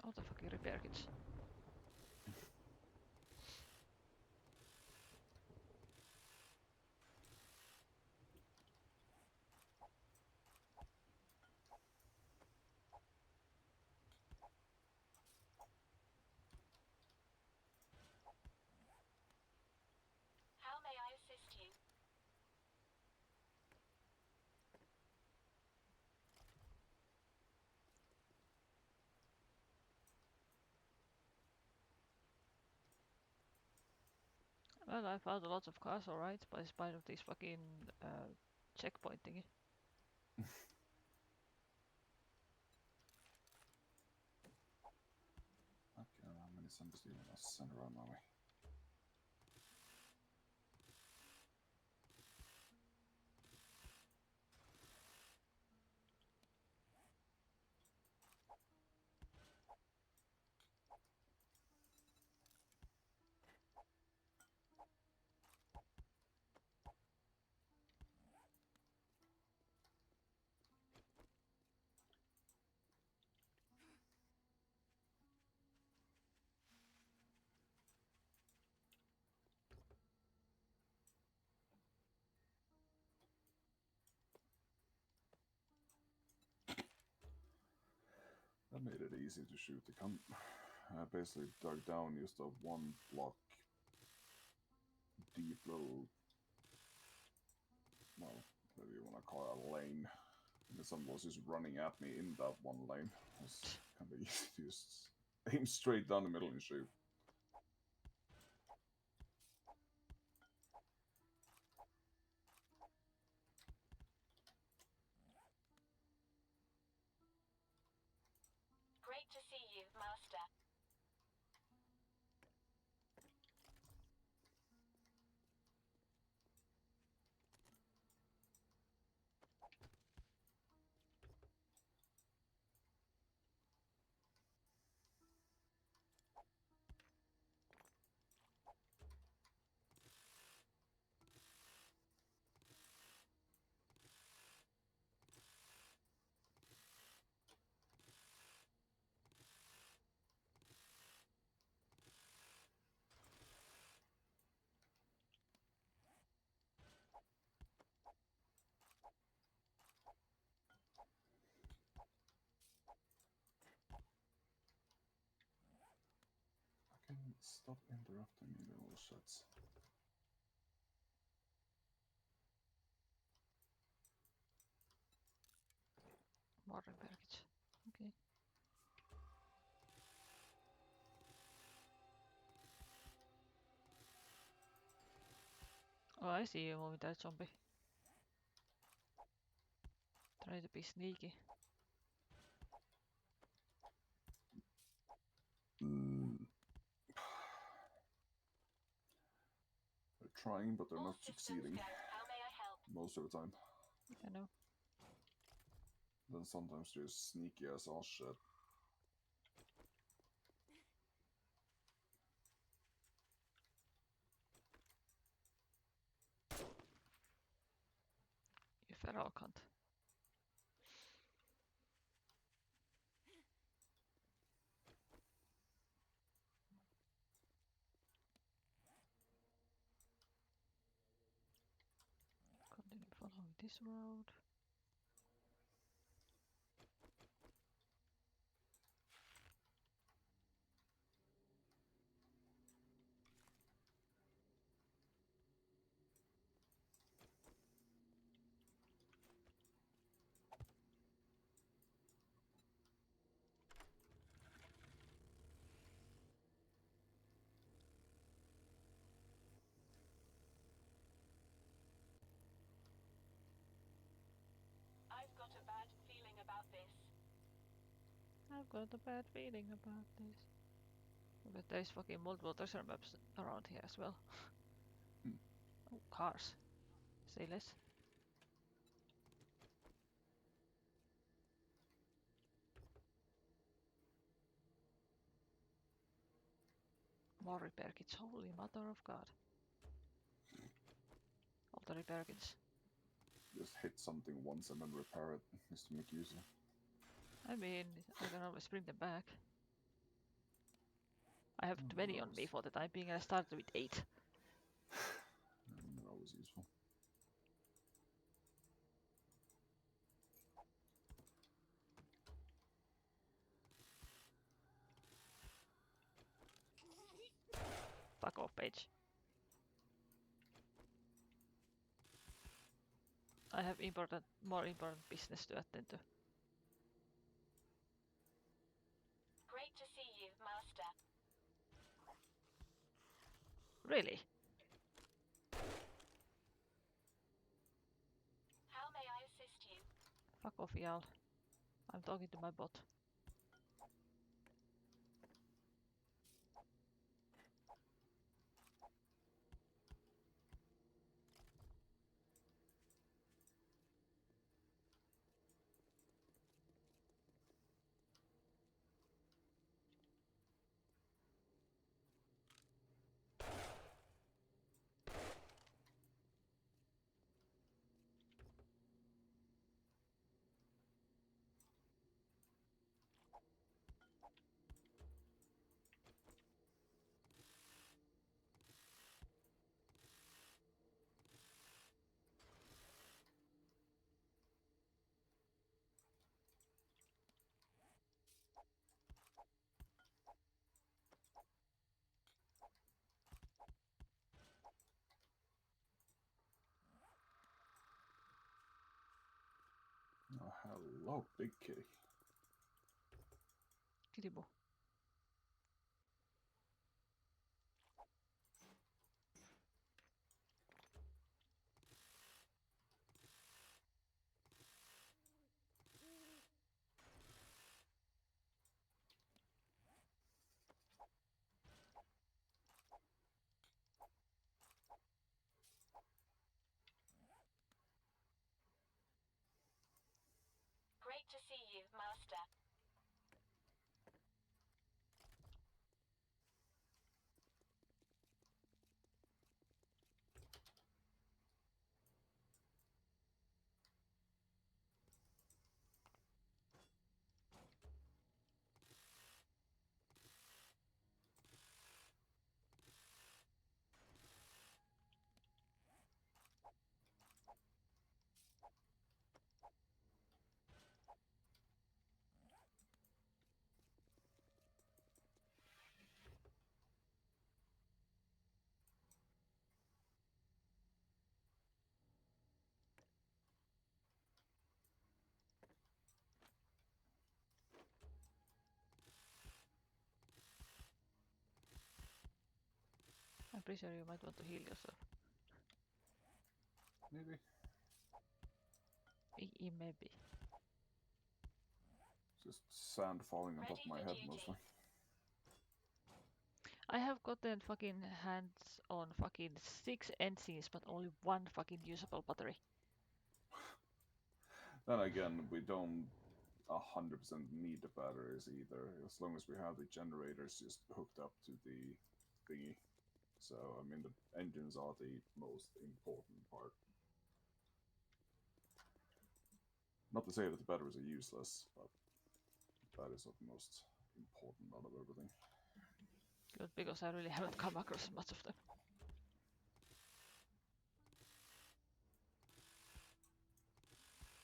Oh, the fucking repair kits. How may I assist you? Well, I found a lot of cars, alright, but in spite of this fucking checkpoint thingy. Okay, how many zombies do you want to send around my way? That made it easy to shoot the cunt. I basically dug down just a 1 block deep little, well, whatever you want to call it, a lane. And someone was just running at me in that one lane. It was kind of easy to just aim straight down the middle and shoot. Great to see you, Master. Fucking stop interrupting me, little shits. Modern package. Okay. Oh, I see you moving that zombie. Try to be sneaky. They're trying, but they're All not systems succeeding go. How may I help? most of the time. I know. Then sometimes they're sneaky as all shit. You feral cunt. Continue following this road. I've got a bad feeling about this. I've got a bad feeling about this. But there's fucking multiple treasure maps around here as well. Oh, cars. Say less. More repair kits. Holy mother of God. All the repair kits. Just hit something once and then repair it just to make use of it. I mean, I can always bring them back. I have 20 on me for the time being and I started with 8. They're always useful. Fuck off, Paige. I have more important business to attend to. Great to see you, Master. Really? How may I assist you? Fuck off, y'all. I'm talking to my bot. Hello, big kitty. Kitty-boo. Great to see you, Master. I'm pretty sure you might want to heal yourself. Maybe. Maybe. Just sand falling on top Ready of my for head duty. mostly. I have gotten fucking hands on fucking 6 engines, but only 1 fucking usable battery. Then again, we don't 100% need the batteries either, as long as we have the generators just hooked up to the thingy. So, I mean, the engines are the most important part. Not to say that the batteries are useless, but that is the most important out of everything. Good, because I really haven't come across much of them.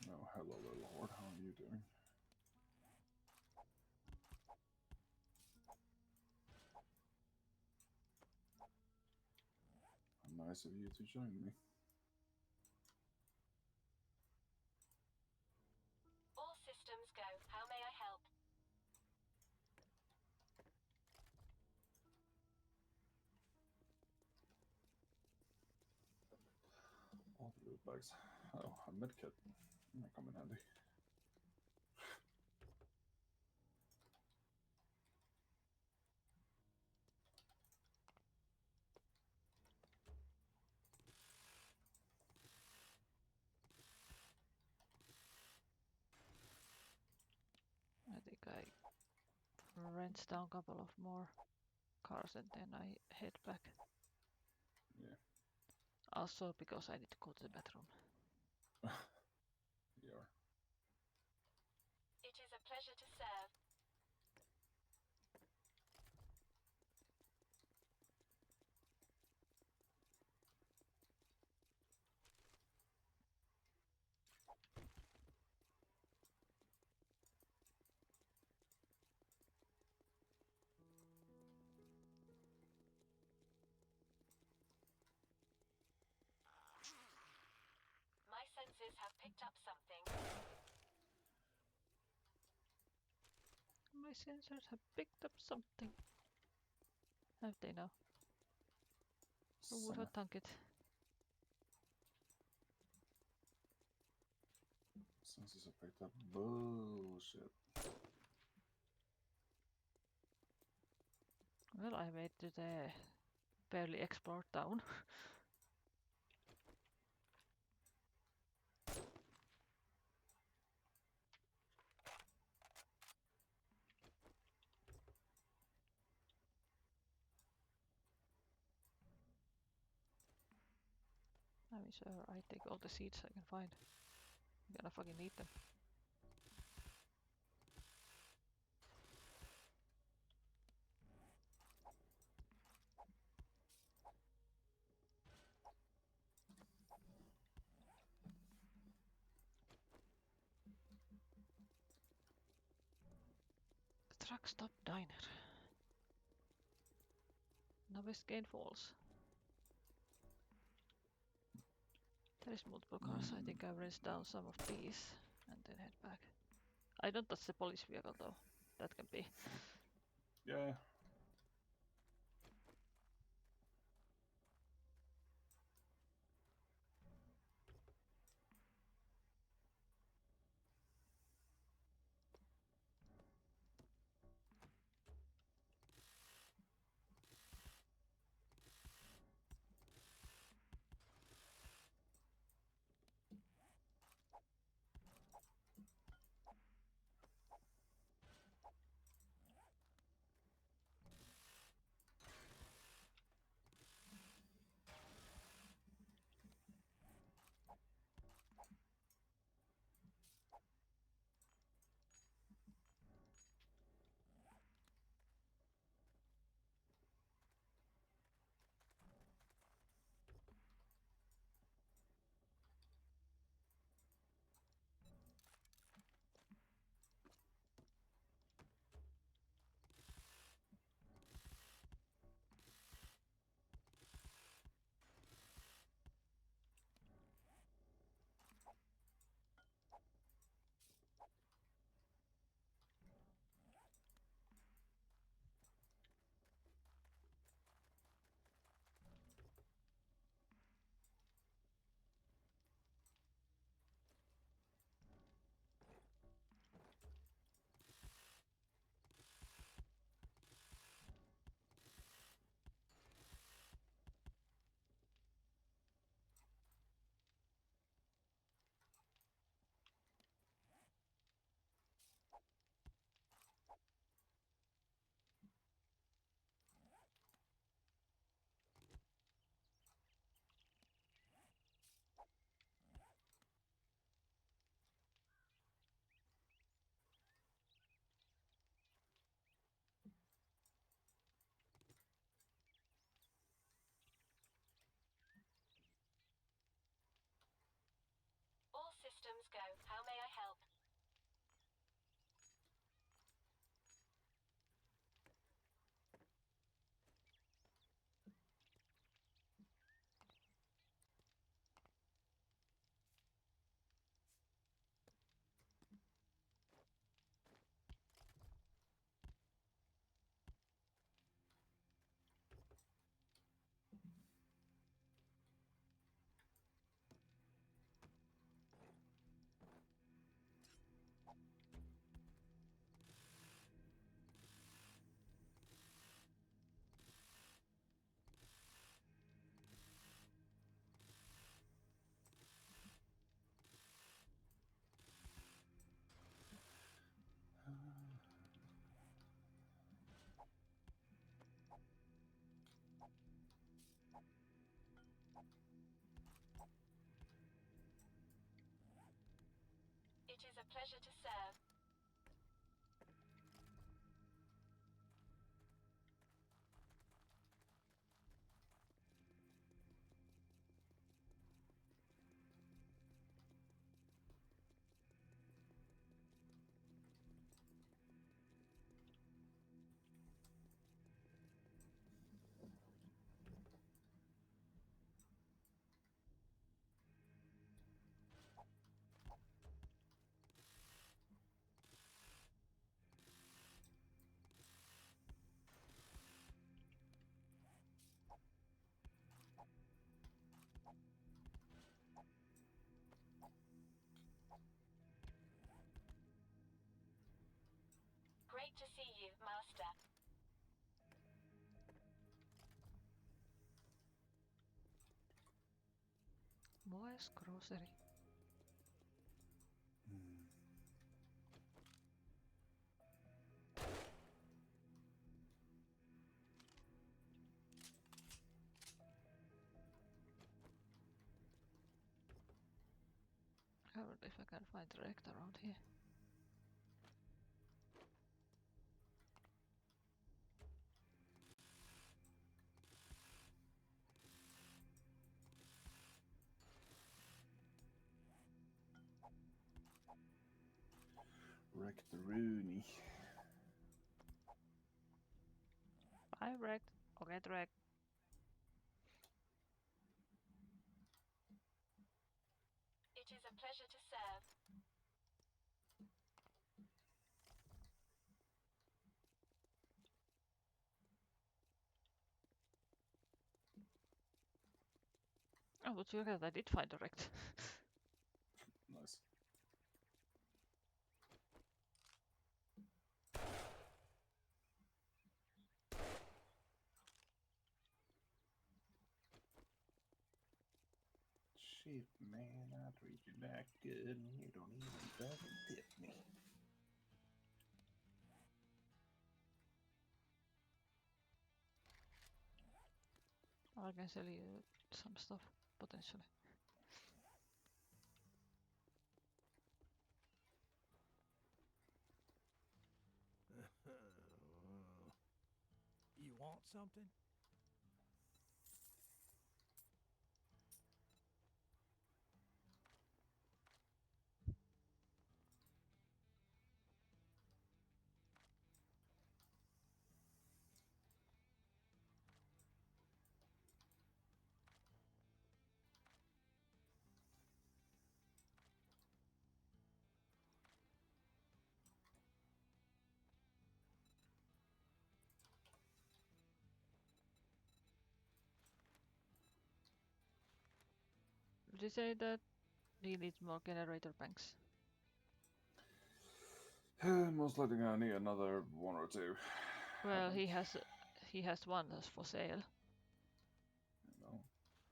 Oh, hello, little horde. How are you doing? Nice of you to join me. All systems go. How may I help? All the loot bags. Oh, a medkit. Might come in handy. I think I wrench down a couple of more cars and then I head back. Yeah. Also because I need to go to the bathroom. Yeah. It is a pleasure to serve. My senses have picked up something. My sensors have picked up something. Have they now? Who would have thunk it? Senses have picked up bullshit. Well, I made to the barely explored town. I mean, sure, I take all the seeds I can find. I'm gonna fucking need them. Truck stop diner. Novice Gain Falls. There is multiple cars. I think I wrench down some of these and then head back. I don't touch the police vehicle though. That can be. Yeah. All systems go. How may I help? It is a pleasure to serve. Great to see you, Master. Moe's grocery. I wonder if I can find Rect around here. Wreck the Rooney. Bye, Rect. Or get Rect. It is a pleasure to serve. Oh, but you I did find direct. Nice. Shit, man, I treat you that good and you don't even fucking tip me. I can sell you some stuff, potentially. You want something? Would you say that he needs more generator banks? Most likely gonna need another one or two. Well, he has one that's for sale. You know,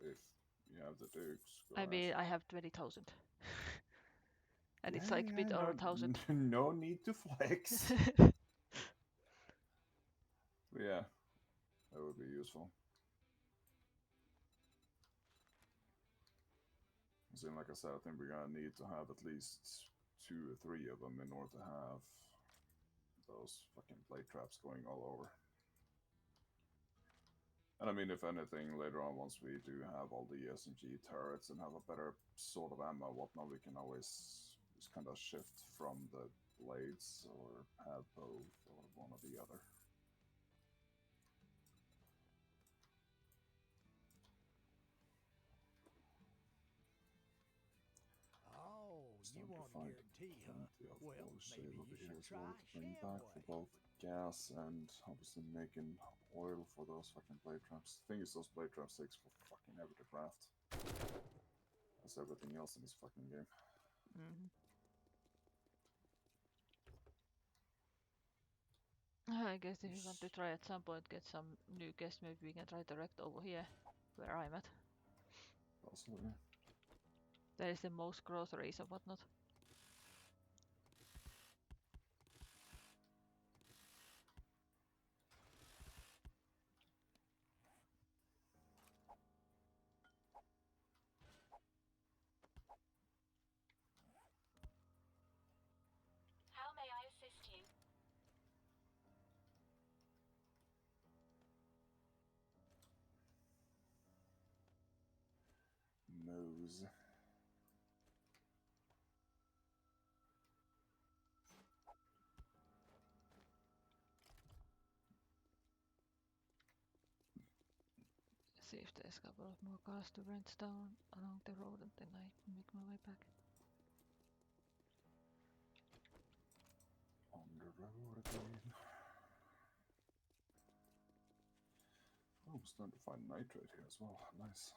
if you have the dukes, go I ahead. mean, I have 20,000. And it's Yeah, like a bit yeah, over 1,000. no need to flex. But yeah, that would be useful. So like I said, I think we're gonna need to have at least 2 or 3 of them in order to have those fucking blade traps going all over. And I mean, if anything, later on, once we do have all the SMG turrets and have a better sort of ammo and whatnot, we can always just kind of shift from the blades or have both or one or the other. Oh, you Starting to want a find guarantee, huh? plenty of Well, bullshit maybe over you here should as well try to bring back for Shamway. both gas and obviously making oil for those fucking blade traps. The thing is, those blade traps takes for fucking ever to craft. As everything else in this fucking game. Mm-hmm. I guess if you want to try at some point get some new guests, maybe we can try direct over here, where I'm at. Possibly. There is the most groceries and whatnot. How may I assist you? Moose. See if there's a couple of more cars to rent down along the road and then I make my way back. On the road again. Oh, I'm starting to find nitrate here as well. Nice.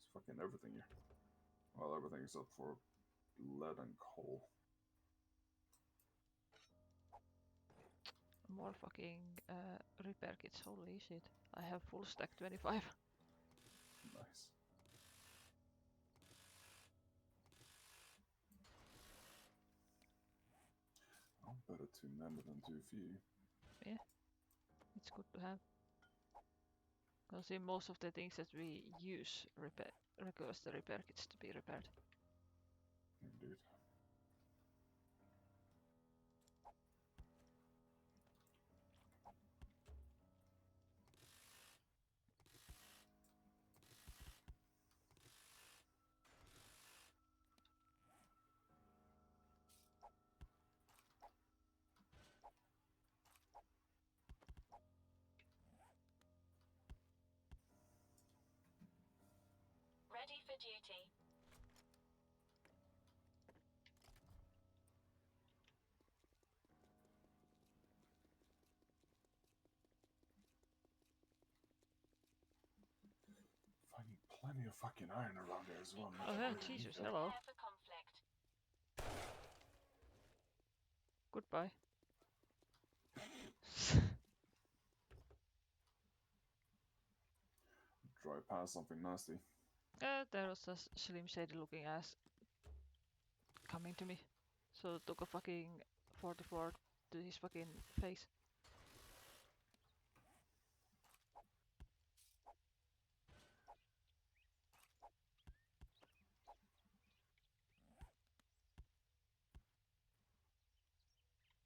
It's fucking everything here. Well, everything except for lead and coal. More fucking repair kits, holy shit. I have full stack 25. Nice. Oh, better too many than too few. Yeah, it's good to have. Because in most of the things that we use requires the repair kits to be repaired. Indeed. Ready for duty. Finding plenty plenty of fucking iron around here as well. Oh yeah, Jesus, hello. Prepare for conflict. Goodbye. Drive past something nasty. There was a slim shady looking ass coming to me. So took a fucking 44 to his fucking face.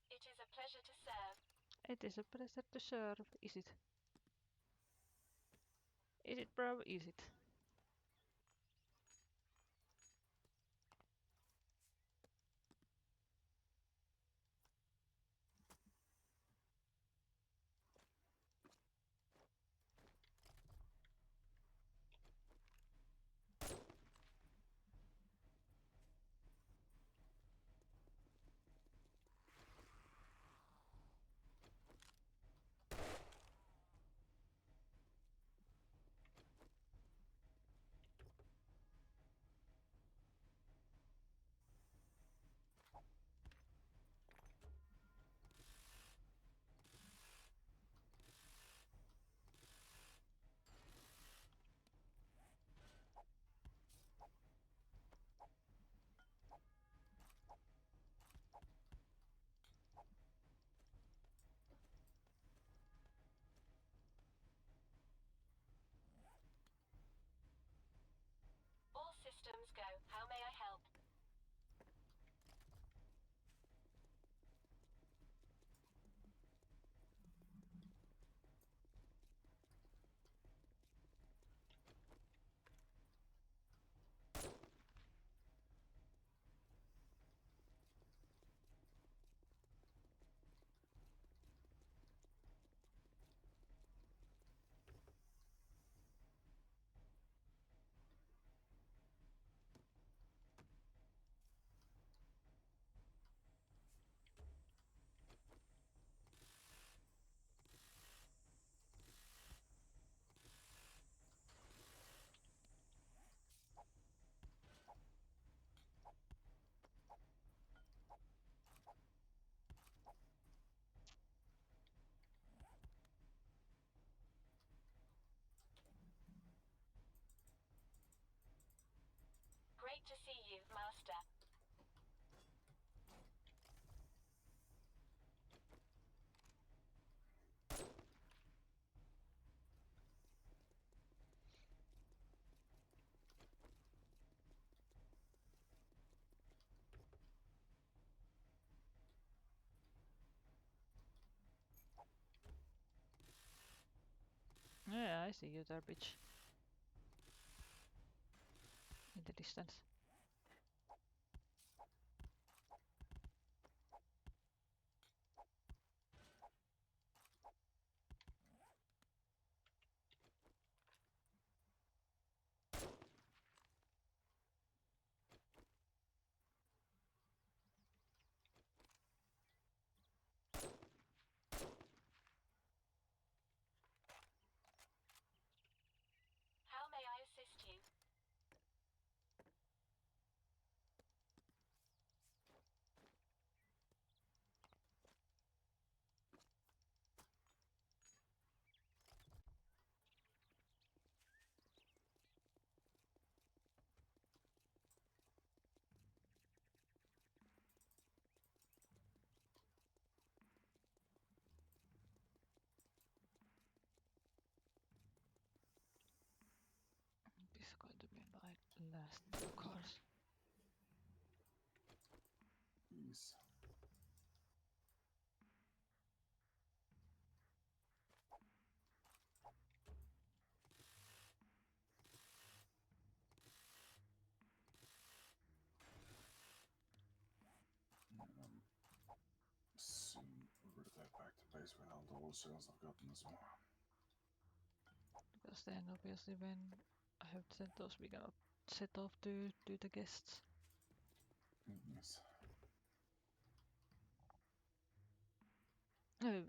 It is a pleasure to serve. It is a pleasure to serve, is it? Is it, bro? Is it? All systems go. How may I help? Great to see you, Master. Yeah, I see you there, bitch. In the distance. How may I assist you? This is going to be my last two cars. Ease. Soon we'll head back to base with all the old sales I've gotten as well. Because then obviously when I have sent those we cannot set off to do the guests. Yes.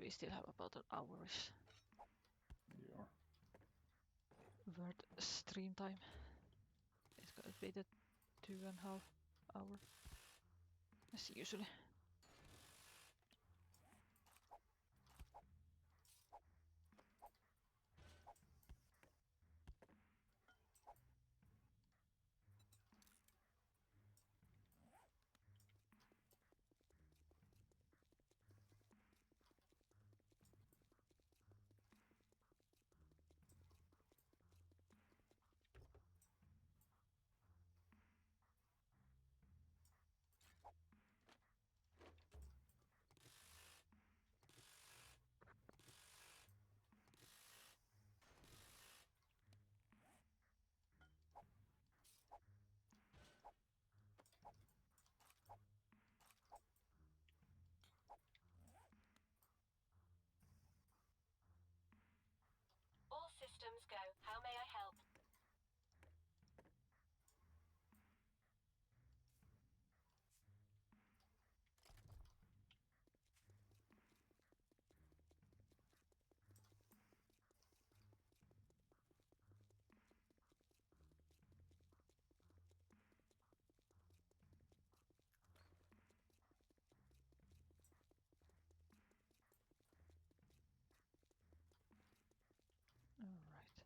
We still have about an hourish Yeah. word stream time. gonna be the 2.5 hour as usually. All systems go. How may I help? Alright,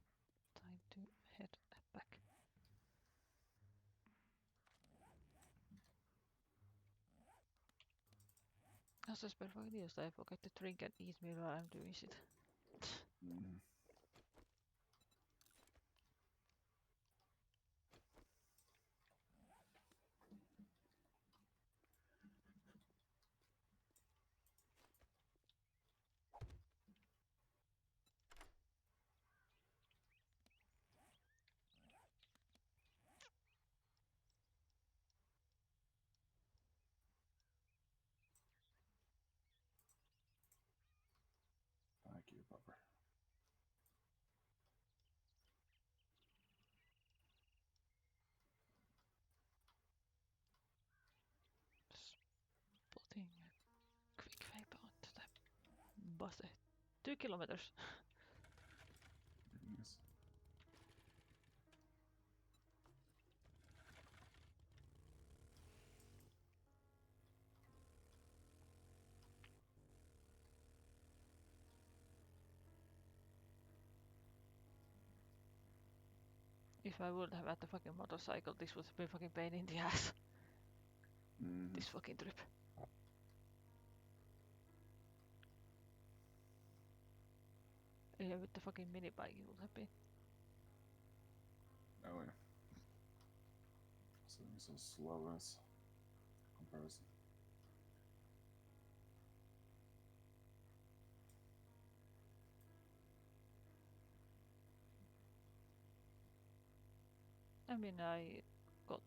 time to head back. As I spent 5 years, I forget to drink and eat me while I'm doing shit. Mm. Thank you, Pepper. Just putting a quick vape onto the bus. 2 kilometers. Yes. If I would have had the fucking motorcycle, this would have been fucking pain in the ass. Mm. This fucking trip. Yeah, with the fucking mini bike it would have been. Oh yeah. So it's so slow as comparison. I mean, I got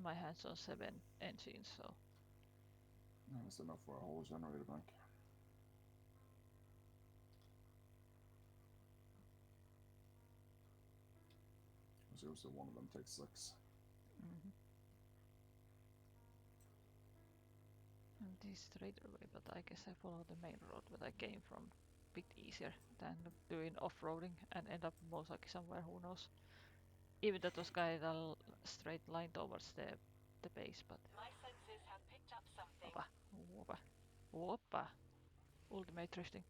my hands on 7 engines, so No, that's enough for a whole generator bank. Seriously, one of them takes 6. and this straight away, but I guess I follow the main road that I came from. Bit easier than doing off-roading and end up most likely somewhere, who knows. Even that was kind of straight line towards the base, but My senses have picked up something. whoppa, whoppa, whoppa, ultimate drifting.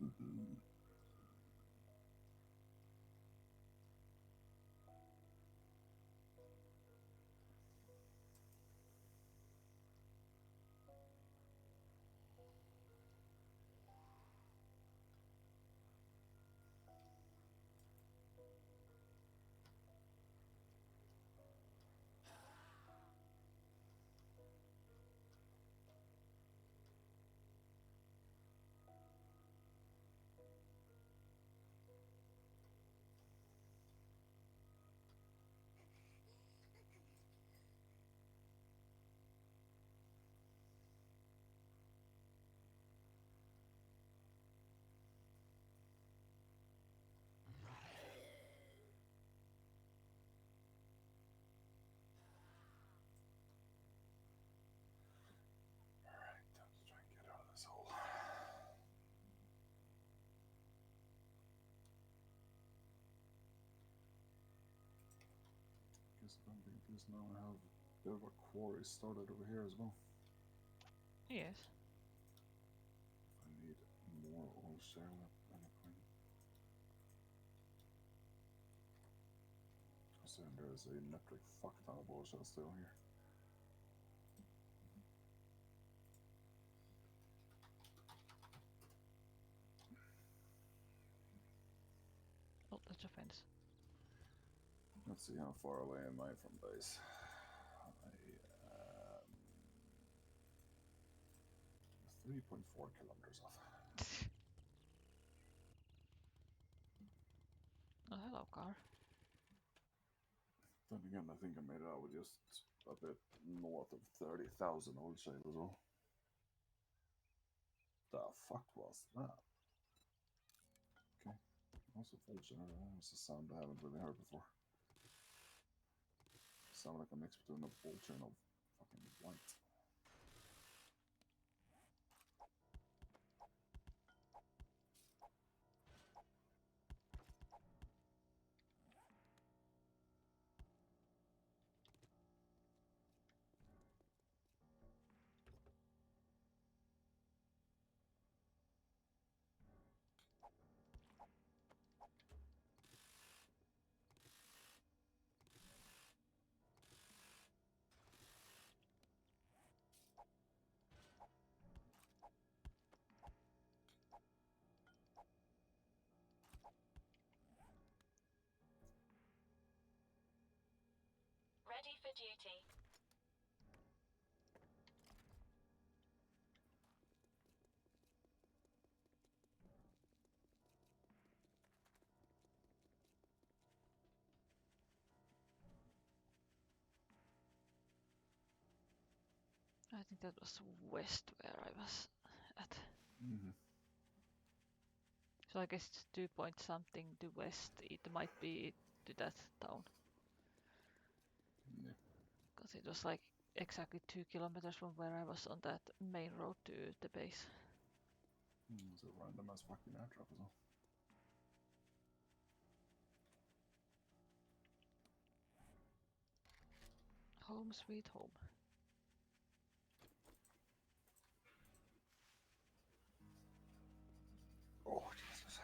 Mm-hmm. Something at least now I have a bit of a quarry started over here as well. Yes. I need more oil shale at any point. So there is a metric fuck ton of oil shale still here. Oh, that's a fence. Let's see how far away am I from base. I am 3.4 kilometers off. Oh, hello, car. Then again, I think I made it out with just a bit north of 30,000 oil shale as well. The fuck was that? Okay, also full shale. That was a sound I haven't really heard before. Sound like a mix between a vulture and a fucking white. Ready for duty. I think that was west where I was at. Mm-hmm. So I guess it's 2 point something to west. It might be to that town. Yeah. Because it was like exactly 2 kilometers from where I was on that main road to the base. It's a random ass fucking airdrop as well. Home sweet home. Oh, Jesus.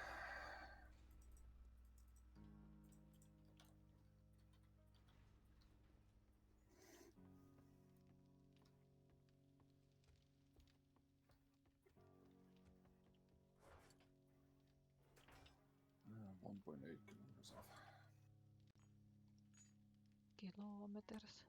Yeah, 1.8 kilometers off. Kilometers.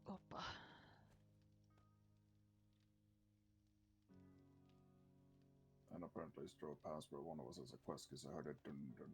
Oppa. And apparently it drove past where one of us has a quest because I heard it dun dun.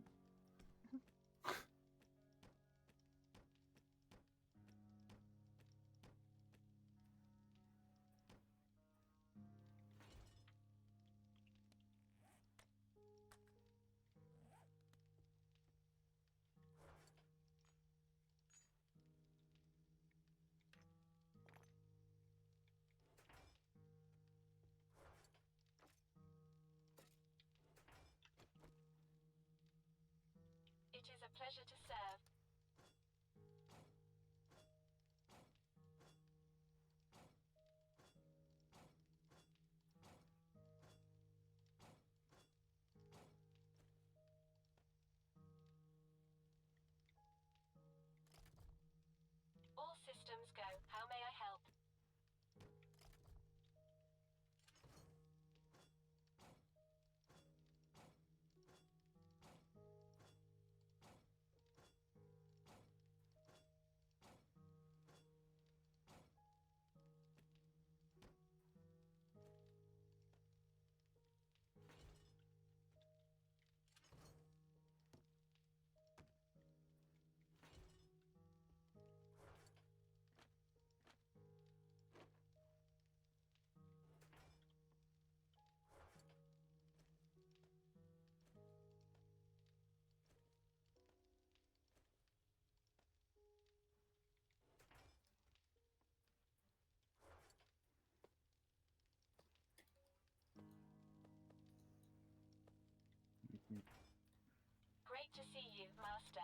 It is a pleasure to serve. All systems go. How may I help? Great to see you, Master.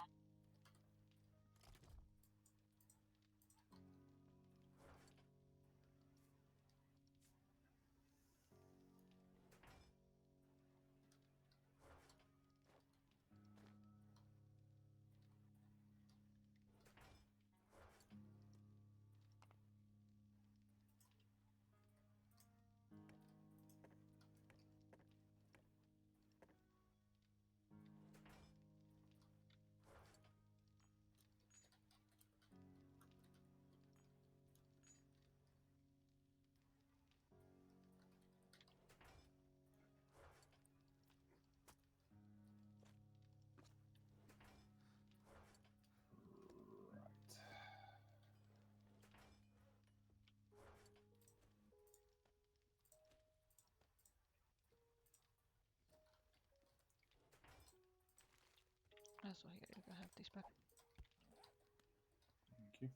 So here you can have this back. Thank you.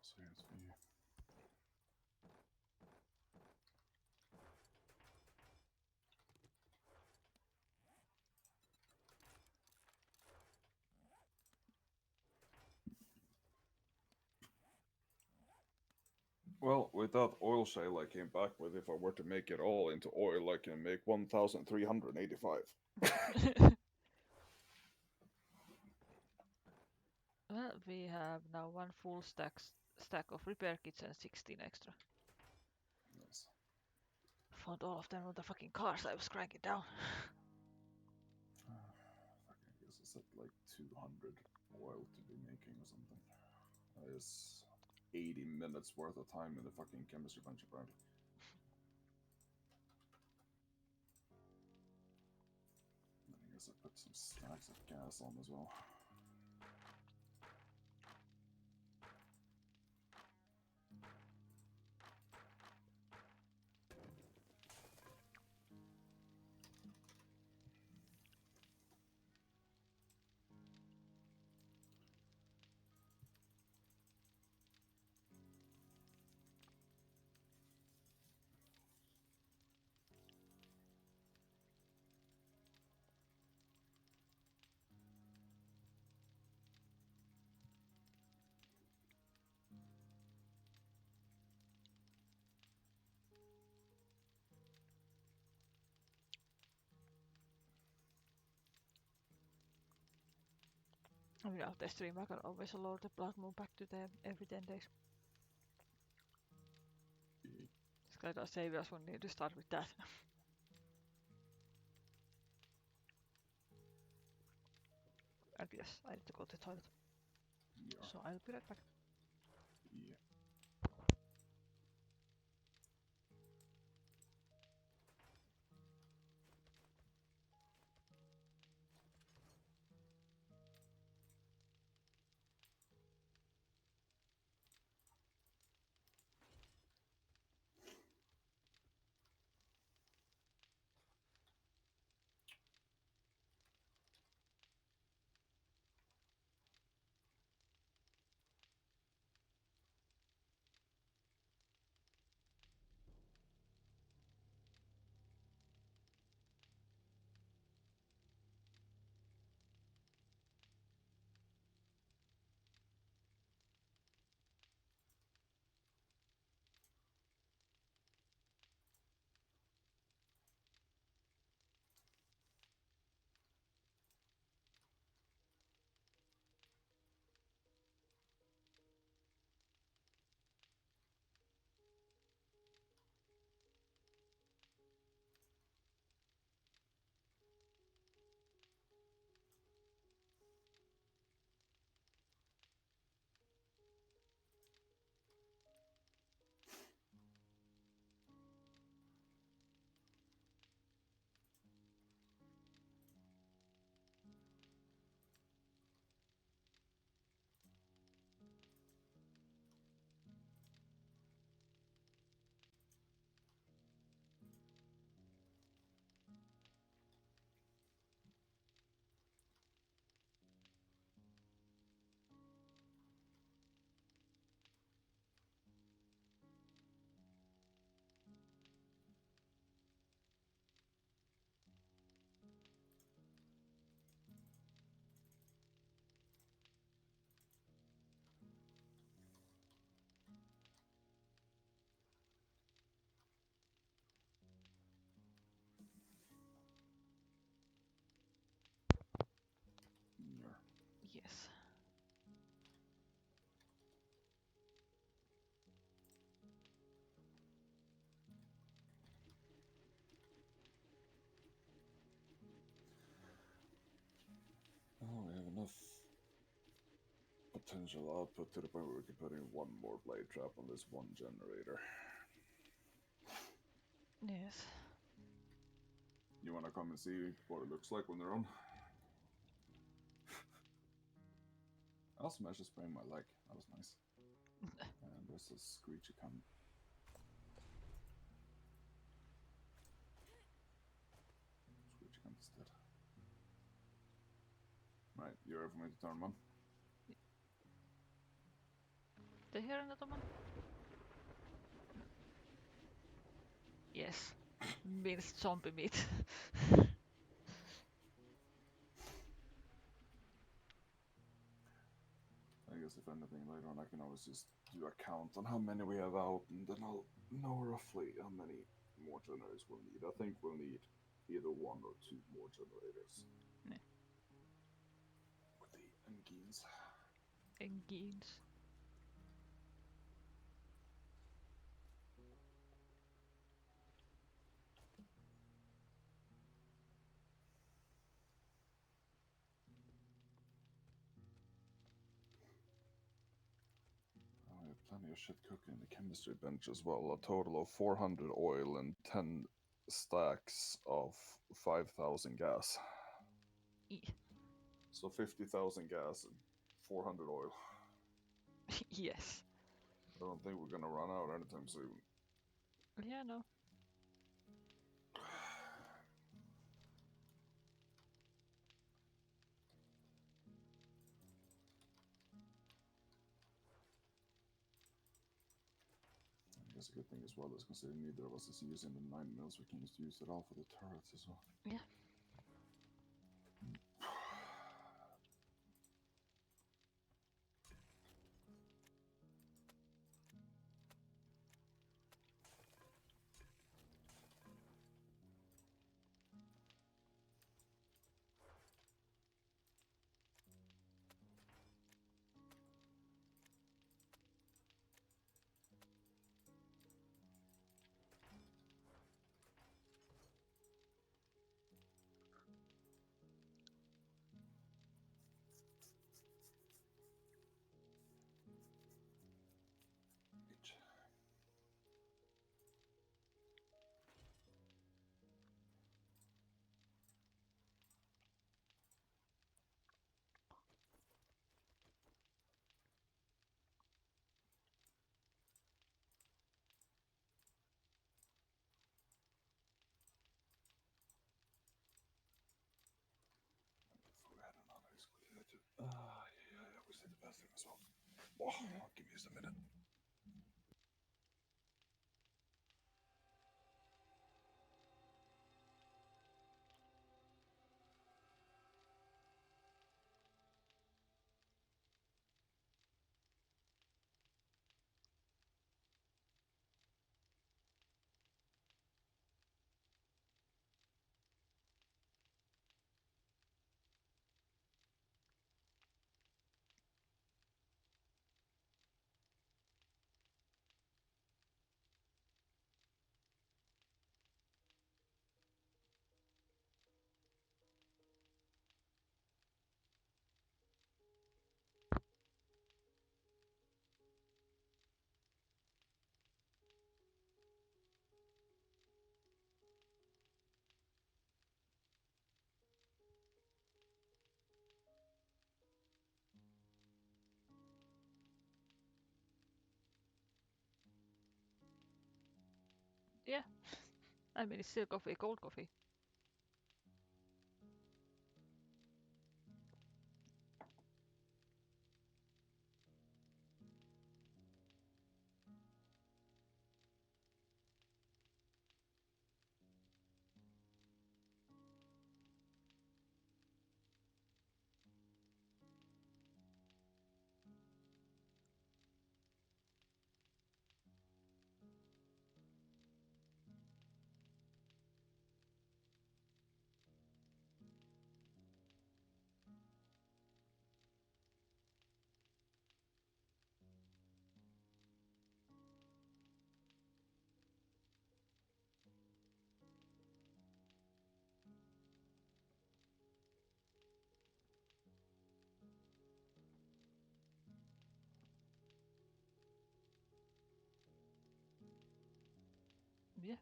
So here's for you. Well, with that oil shale I came back with, if I were to make it all into oil, I can make 1,385. Well, we have now one full stack of repair kits and 16 extra. Nice. Found all of them on the fucking cars I was cranking down. I guess it's at like 200 oil to be making or something. That is 80 minutes worth of time in the fucking chemistry bench apparently. I guess I put some stacks of gas on as well. I mean, after stream I can always load the blood moon back to them every 10 days. This guy does save us, we need to start with that. And yes, I need to go to the toilet. Yeah. So I'll be right back. Yeah. Yes. Oh, we have enough potential output to the point where we can put in one more blade trap on this one generator. Yes. You wanna come and see what it looks like when they're on? I also managed to sprain my leg. That was nice. And there's a screechy coming. Screechy cunt is dead. Right, you ready for me to turn them on? Do you hear another one? Yes. Means zombie meat. I guess if anything later on I can always just do a count on how many we have out and then I'll know roughly how many more generators we'll need. I think we'll need either one or two more generators. Yeah. With the ENGs. Engines. We have plenty of shit cooking in the chemistry bench as well. A total of 400 oil and 10 stacks of 5,000 gas. So 50,000 gas and 400 oil. Yes. I don't think we're gonna run out anytime soon. Yeah, no. I guess a good thing as well is considering neither of us is using the 9 mils, we can just use it all for the turrets as well. Yeah. Each. Before we had another squid. Yeah, we said the bathroom as well. Oh, give me just a minute. Yeah. I mean, it's still coffee, cold coffee. Yeah.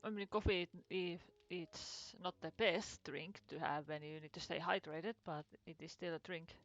I mean, coffee, if it's not the best drink to have when you need to stay hydrated, but it is still a drink.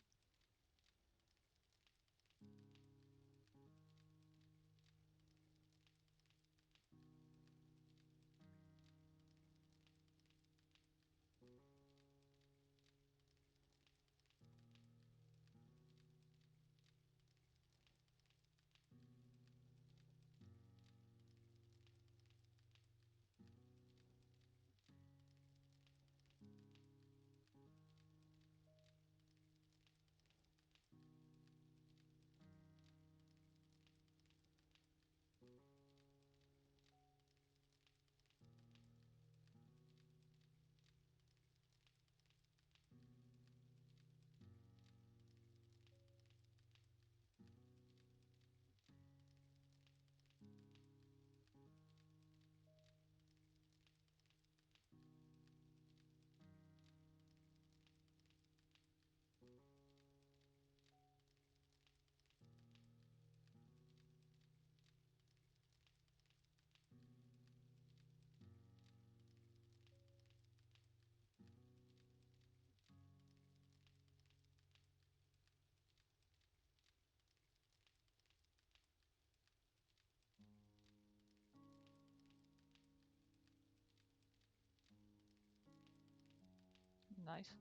Nice.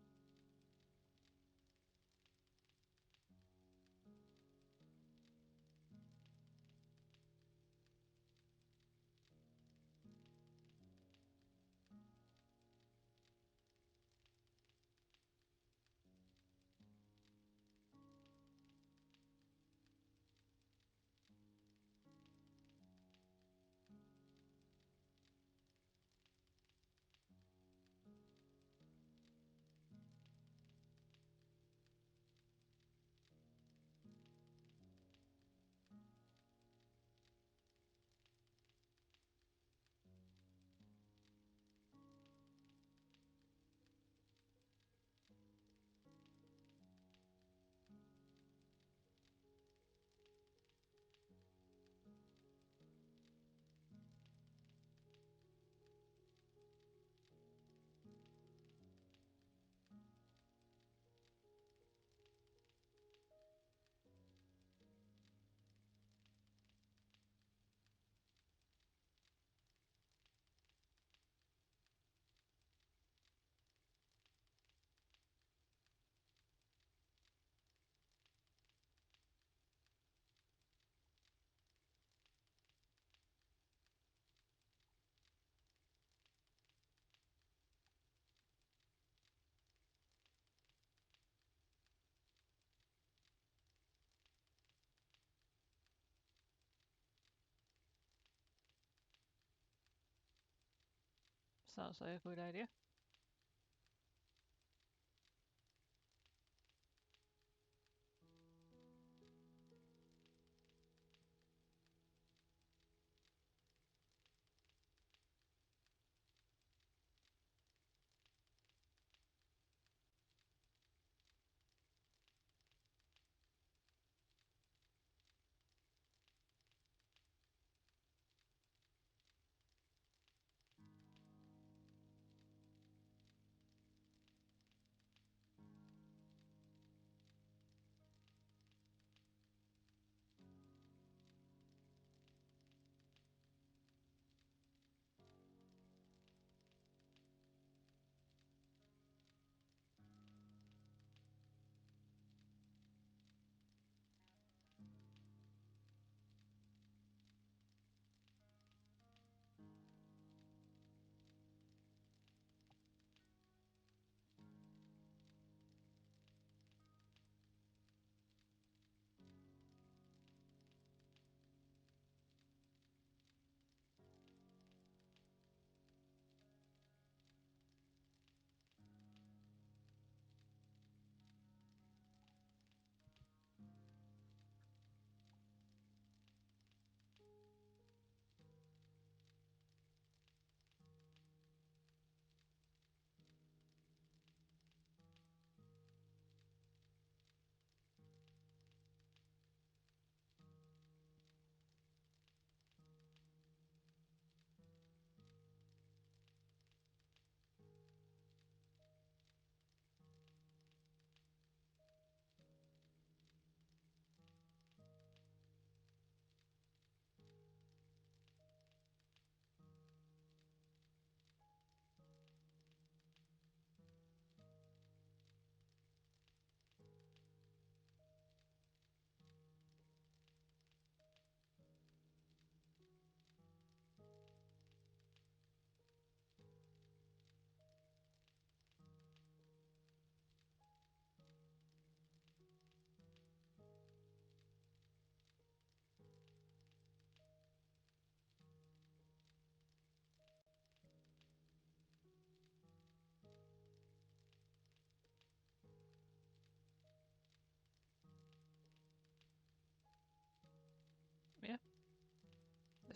Sounds like a good idea.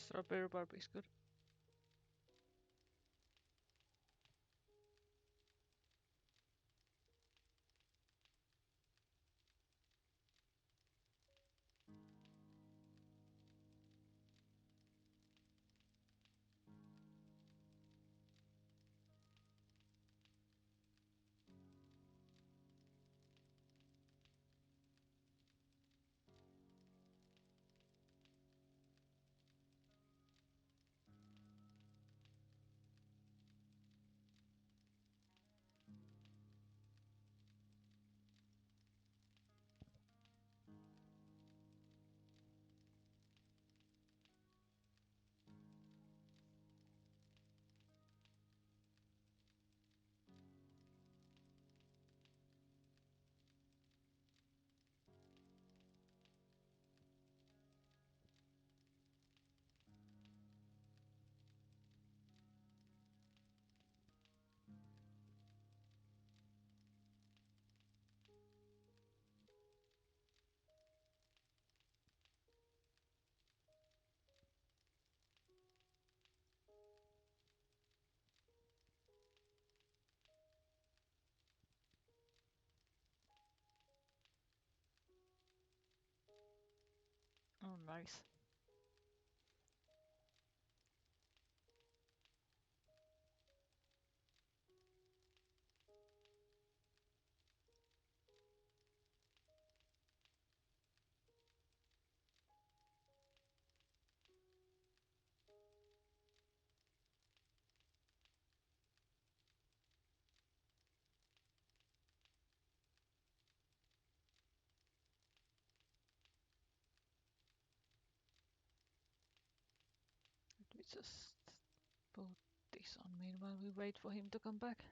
Strawberry barb is good. Oh, nice. Let me just put this on meanwhile we wait for him to come back.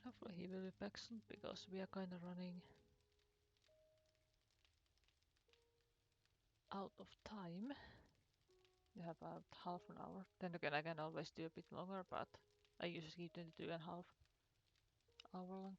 Hopefully he will be back soon because we are kind of running out of time. We have about half an hour. Then again, I can always do a bit longer, but I usually keep 22.5 hour long.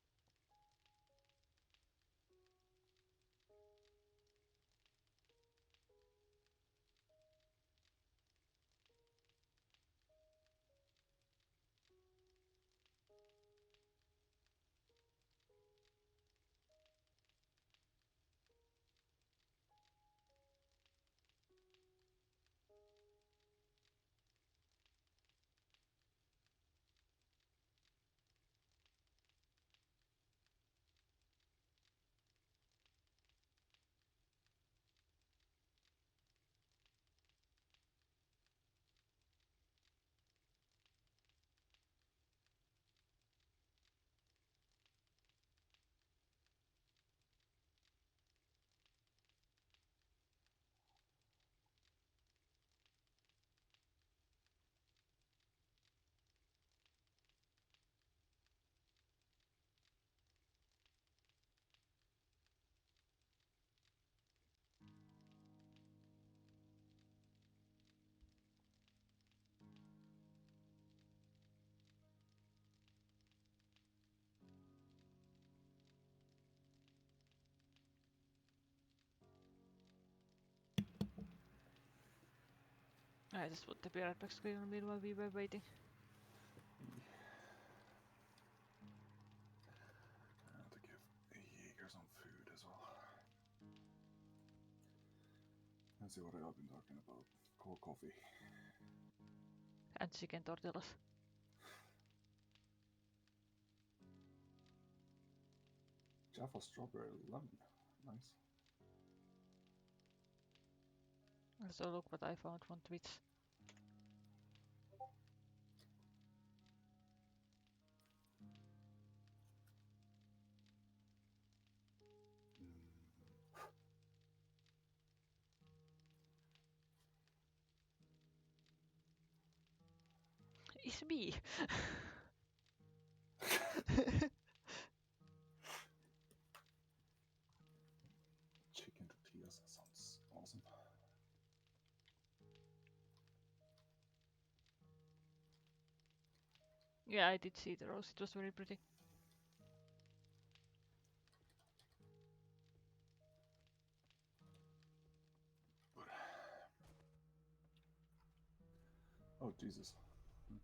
I just put the beer back screen on me while we were waiting. I have to give a Jaeger some food as well. Let's see what I've been talking about. Cold coffee. And chicken tortillas. Jaffa strawberry lemon. Nice. So look what I found from Twitch. It's me! Chicken tortillas, that sounds awesome. Yeah, I did see the rose. It was very pretty. Oh, Jesus. Okay.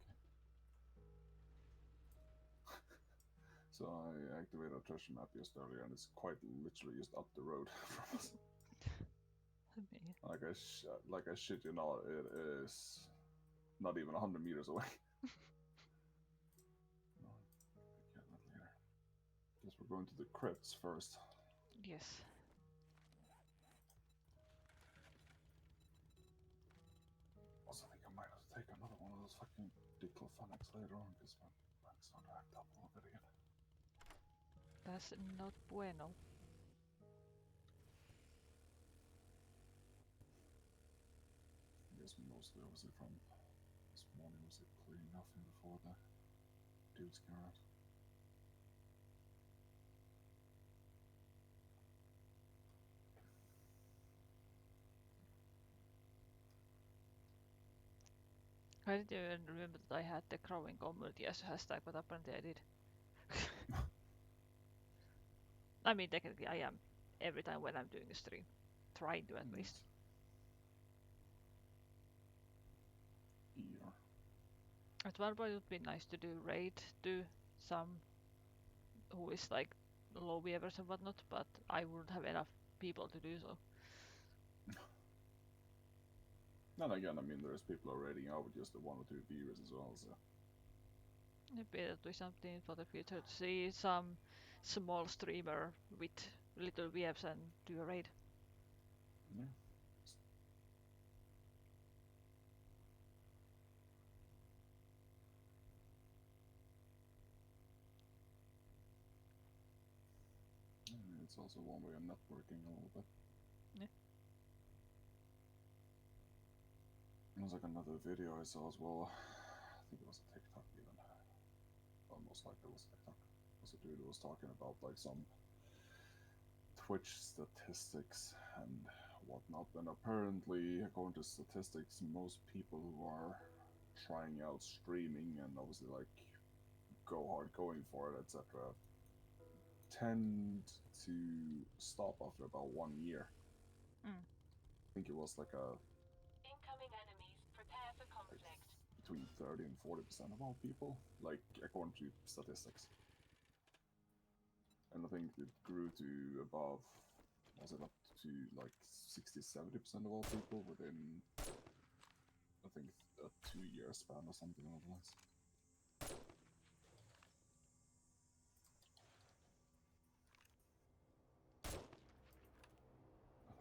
So I activated a treasure map just earlier, and it's quite literally just up the road from us. Like I shit you not, it is not even 100 meters away. No, I get that later. Guess we're going to the crypts first. Yes. Also, I think I might have to take another one of those fucking diclofenacs later on, because my back's starting to act up a little bit again. That's not bueno. I guess mostly obviously from this morning was it cleaning nothing before the dudes came out. I didn't even remember that I had the growing community as a hashtag, but apparently I did. I mean, technically I am every time when I'm doing a stream. Trying to at least. Yeah. At one point it would be nice to do raid to some who is like low viewers and whatnot, but I wouldn't have enough people to do so. Then again, I mean, there's people who are rating out with just the 1 or 2 viewers as well, so. Maybe that'll do something for the future to see some small streamer with little views and do a raid. Yeah. It's also one way of networking a little bit. Yeah. There's like another video I saw as well. I think it was a TikTok even. Well, most likely it was TikTok. So dude was talking about like some Twitch statistics and whatnot, and apparently, according to statistics, most people who are trying out streaming and obviously like go hard going for it, etc., tend to stop after about 1 year. Mm. I think it was like a Incoming enemies. Prepare for conflict. between 30 and 40% of all people, like according to statistics. And I think it grew to above, was it up to like 60-70% of all people within, I think, a 2-year span or something along those lines.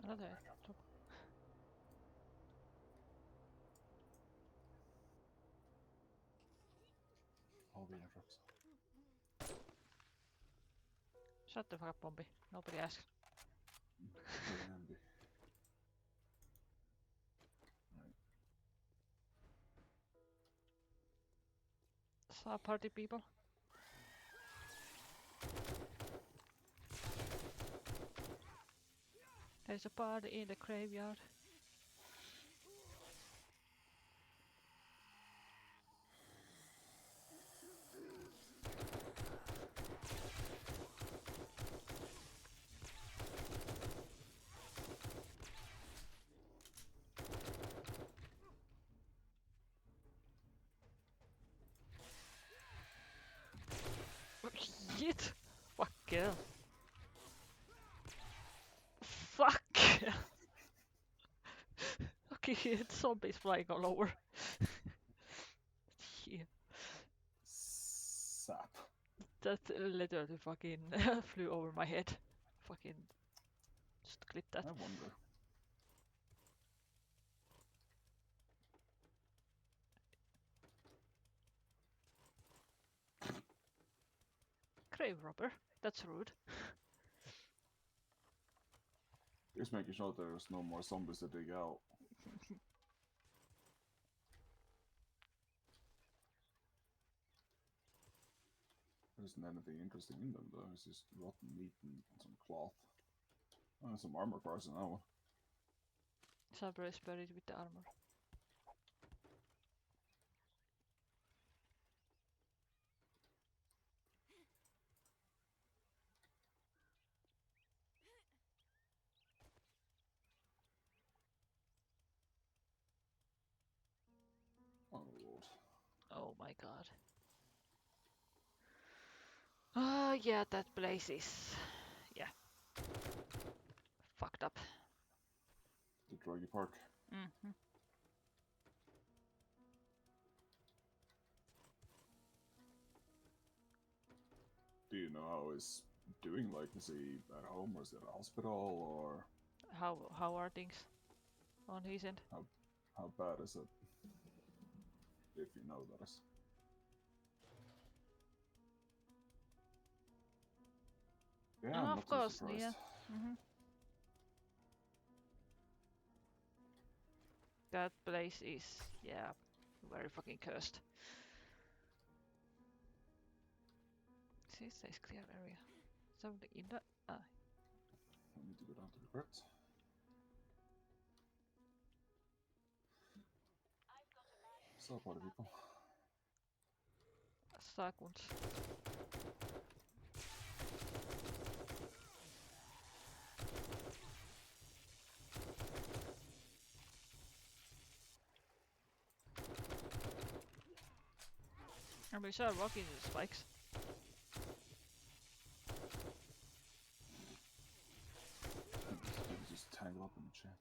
Another top. All the airdrops. Shut the fuck up, Bombi. Nobody asked. Right. Saw party people. There's a party in the graveyard. Shit! Fuck yeah. Fuck! Okay, it's zombies flying all over. Yeah, Sap. that literally fucking flew over my head. Fucking just clip that. I wonder. Grave robber. That's rude. Just making sure there's no more zombies to dig out. There isn't anything interesting in them though, it's just rotten meat and some cloth. Oh, some armor parts in that one. Sabra is buried with the armor. Oh lord. Oh my god. Ah, yeah, that place is... yeah. Fucked up. The druggy park. Mm-hmm. Do you know how he's doing? Like, is he at home or is he at a hospital or How are things on his end? how bad is it? If you know, that is. Yeah, I'm Of not too course, surprised. yeah. Mm-hmm. That place is, yeah, very fucking cursed. See, it says clear area. Something in the... I need to go down to the crypt. So, party people. Sakuns. I mean, sure, walking the spikes. Just tangle up in the chair.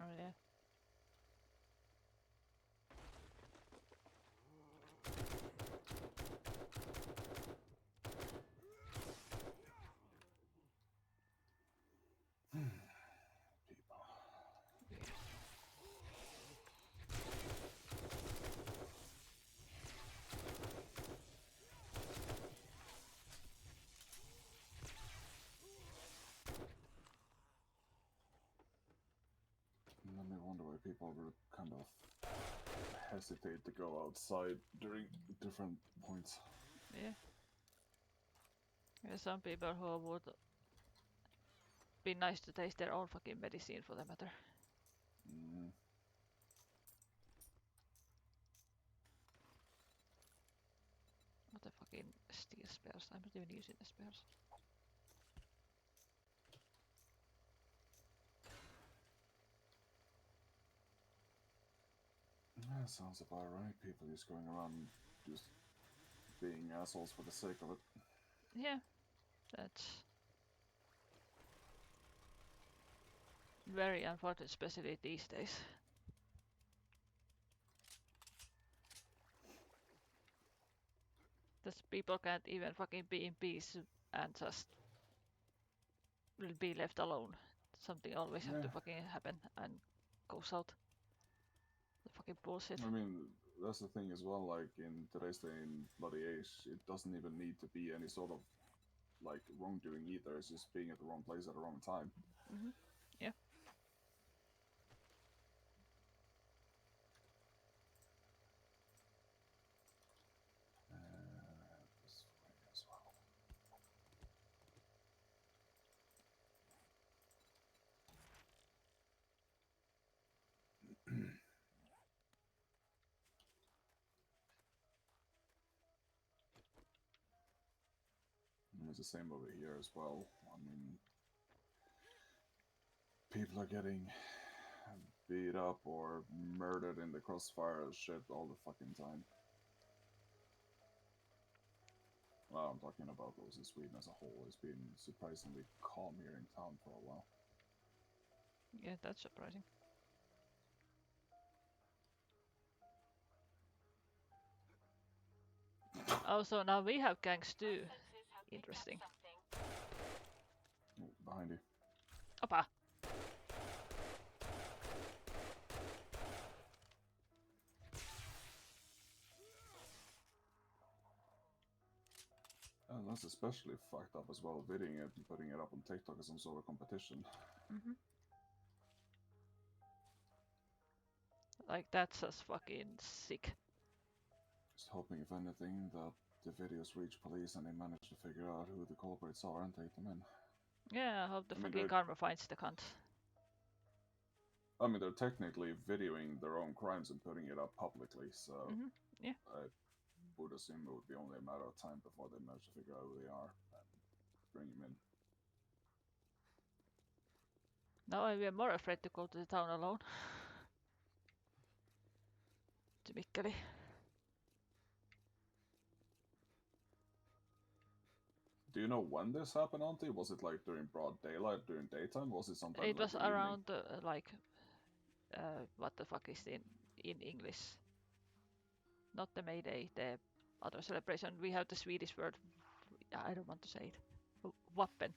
Oh yeah. wonder why people would kind of hesitate to go outside during different points. Yeah. There's some people who would be nice to taste their own fucking medicine for the matter. Mm. What the fucking steel spears? I'm not even using the spears. Yeah, sounds about right. People just going around just being assholes for the sake of it. Yeah, that's very unfortunate, especially these days. That people can't even fucking be in peace and just will be left alone. Something always have to Yeah. fucking happen and go south. The fucking bullshit. I mean, that's the thing as well. Like in today's day and bloody age, it doesn't even need to be any sort of like wrongdoing either. It's just being at the wrong place at the wrong time. Mm-hmm. Yeah. This way as well. And it's the same over here as well. I mean, people are getting beat up or murdered in the crossfire and shit all the fucking time. Well, I'm talking about those in Sweden as a whole. It's been surprisingly calm here in town for a while. Yeah, that's surprising. Oh, so now we have gangs too. Interesting. Oh, behind you. Opa! And that's especially fucked up as well, videoing it and putting it up on TikTok as some sort of competition. Mm-hmm. Like, that's just fucking sick. Just hoping, if anything, that the videos reach police and they manage to figure out who the culprits are and take them in. Yeah, I hope the I mean, fucking karma finds the cunt. I mean, they're technically videoing their own crimes and putting it up publicly, so Mm-hmm. Yeah. I would assume it would be only a matter of time before they manage to figure out who they are and bring them in. Now I'm even more afraid to go to the town alone. To Mikkeli. Do you know when this happened, Auntie? Was it like during broad daylight, during daytime? Was it sometime It like was the evening? around what the fuck is in English? Not the May Day, the other celebration. We have the Swedish word. I don't want to say it. Wappen.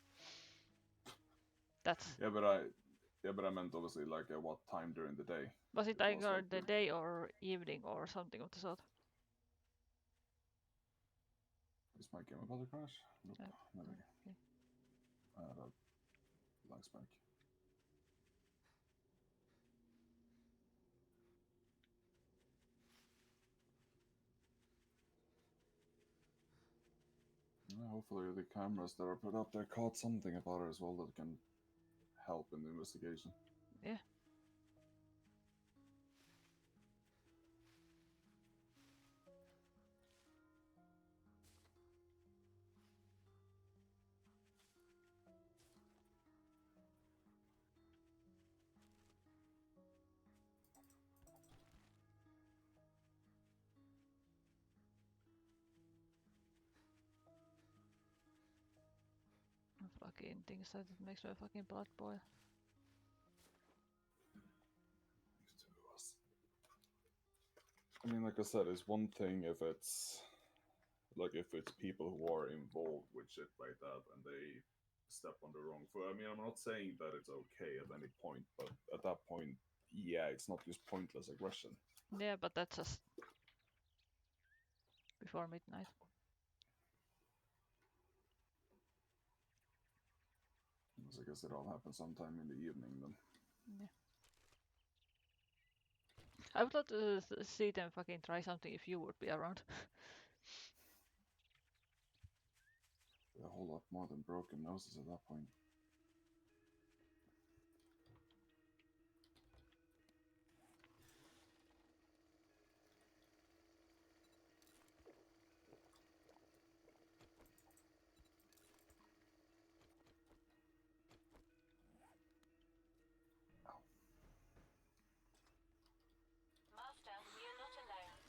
That's. Yeah, but I meant obviously like at what time during the day. Was it It like was like the day or evening or something of the sort? Is my game about to crash? Nope. Never. Okay. That lag spike. Yeah, hopefully the cameras that are put up there caught something about it as well that can help in the investigation. Yeah. Fucking things that makes my fucking blood boil. I mean, like I said, it's one thing if it's people who are involved with shit like that and they step on the wrong foot. I mean, I'm not saying that it's okay at any point, but at that point, yeah, it's not just pointless aggression. Yeah, but that's just before midnight. So I guess it all happens sometime in the evening then. Yeah. I would love to see them fucking try something if you would be around. A whole lot more than broken noses at that point. Master, we are not alone.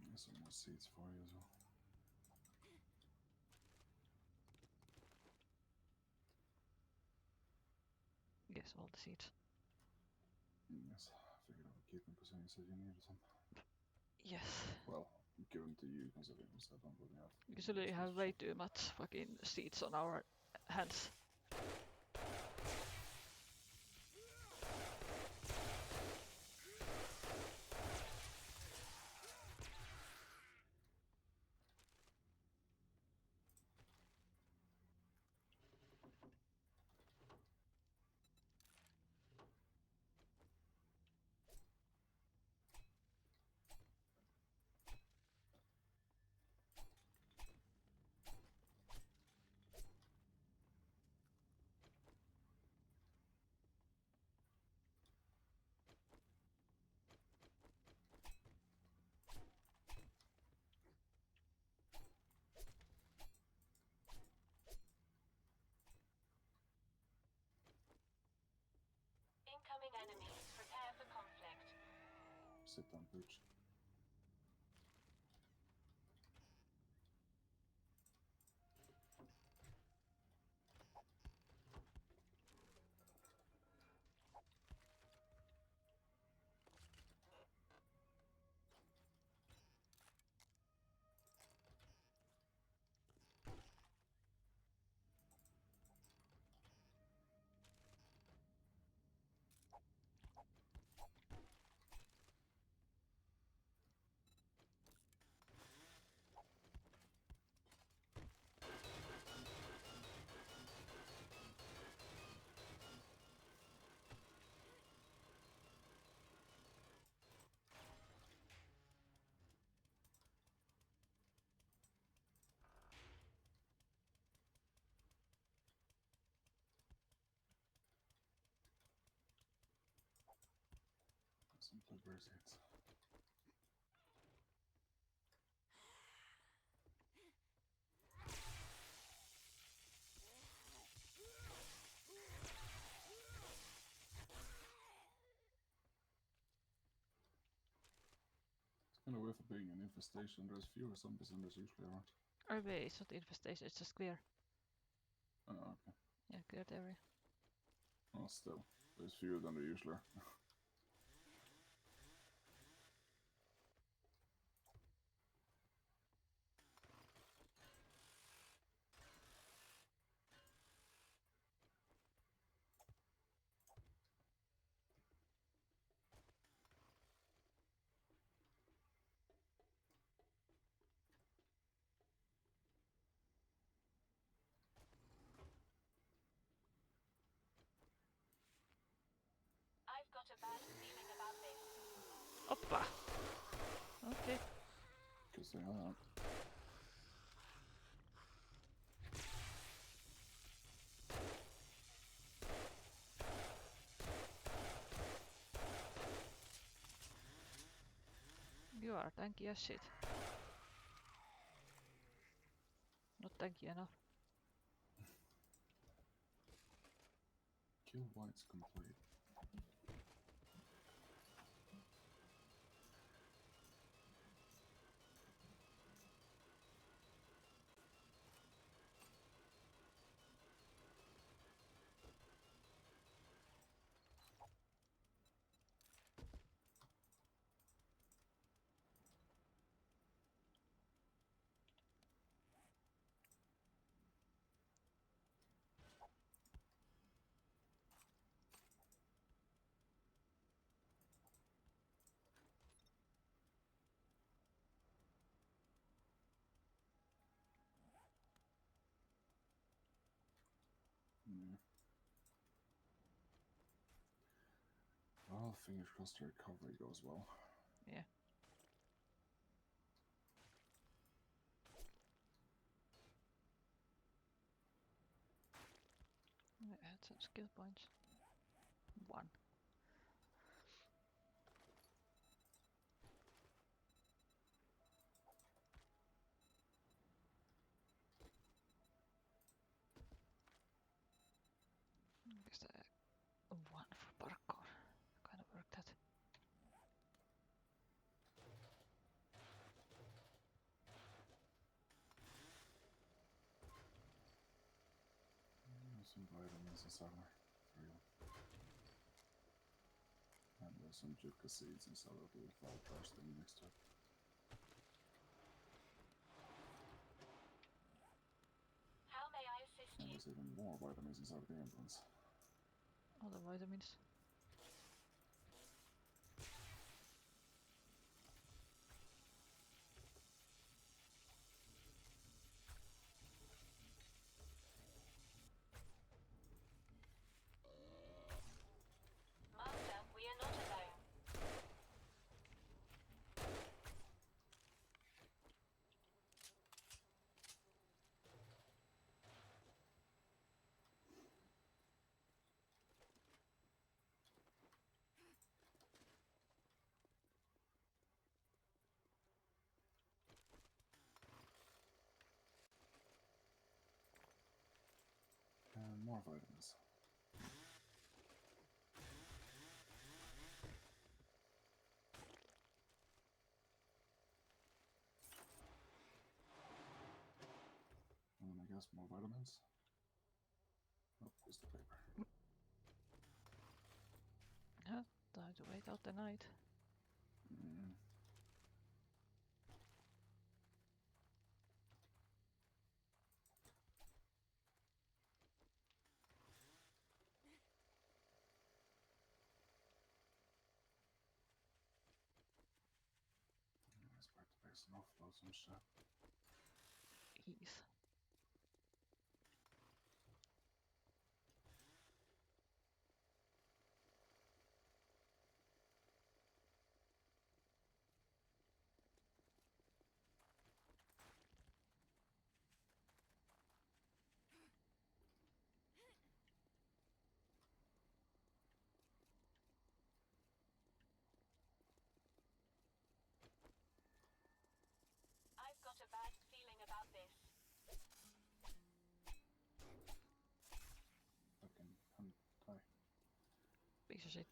There's some more seeds for you as well. Yes, all the seeds. Yes, I figured I would keep them because you said you needed some. Yes. Well, give them to you considering I don't really have. Usually you have way too much fucking seeds on our hands. Incoming enemies. Prepare for conflict. Sit down, Pooch. Some blueberry seeds. It's kind of weird for being an infestation. There's fewer zombies than there's usually around. RV, it's not infestation, it's just clear. Oh, okay. Yeah, cleared area. Well, still, there's fewer than there usually are. I've got a bad feeling about this. Oppa! Okay. Because they are. You are tanky as shit. Not tanky enough. Kill whites complete. Well, fingers crossed the recovery goes well. Yeah. I had some skill points. 1. Is that 1 for parkour? Kind of worked that. Some vitamins inside there for you. And there's some juca seeds inside of the fall trash thing next to it. How may I assist And you? there's even more vitamins inside of the ambulance. All the vitamins. Master, we are not alone. And more vitamins. And I guess more vitamins. Oh, just the paper. Yeah, time to wait out the night. Mm. Let's back to base and offload some shit. Ease. I've got a bad feeling about this. Fucking die. Piece of shit.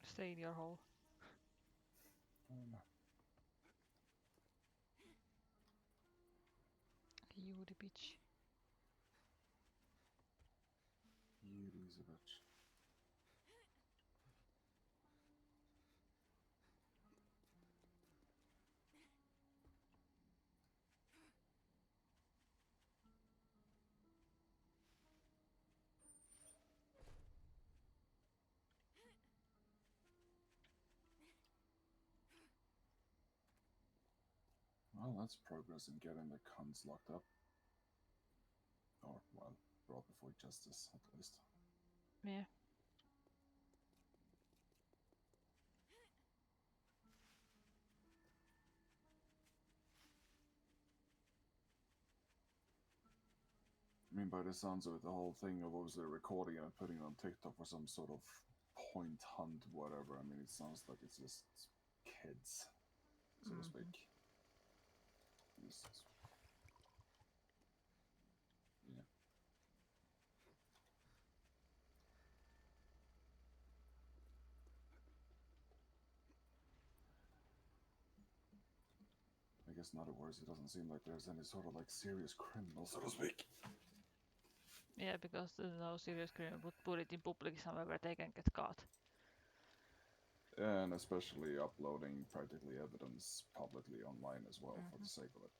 Stay in your hole. You the bitch. Yuri's a bitch. Well, that's progress in getting the cunts locked up. Or, well, brought before justice, at least. Yeah. I mean, by the sounds of it, the whole thing of obviously recording and putting it on TikTok for some sort of point hunt, whatever. I mean, it sounds like it's just kids, so to speak. It's, yeah. I guess in other words, it doesn't seem like there's any sort of like serious criminal, so to speak. Yeah, because there's no serious criminal would put it in public somewhere where they can get caught. And especially uploading practically evidence publicly online as well for the sake of it.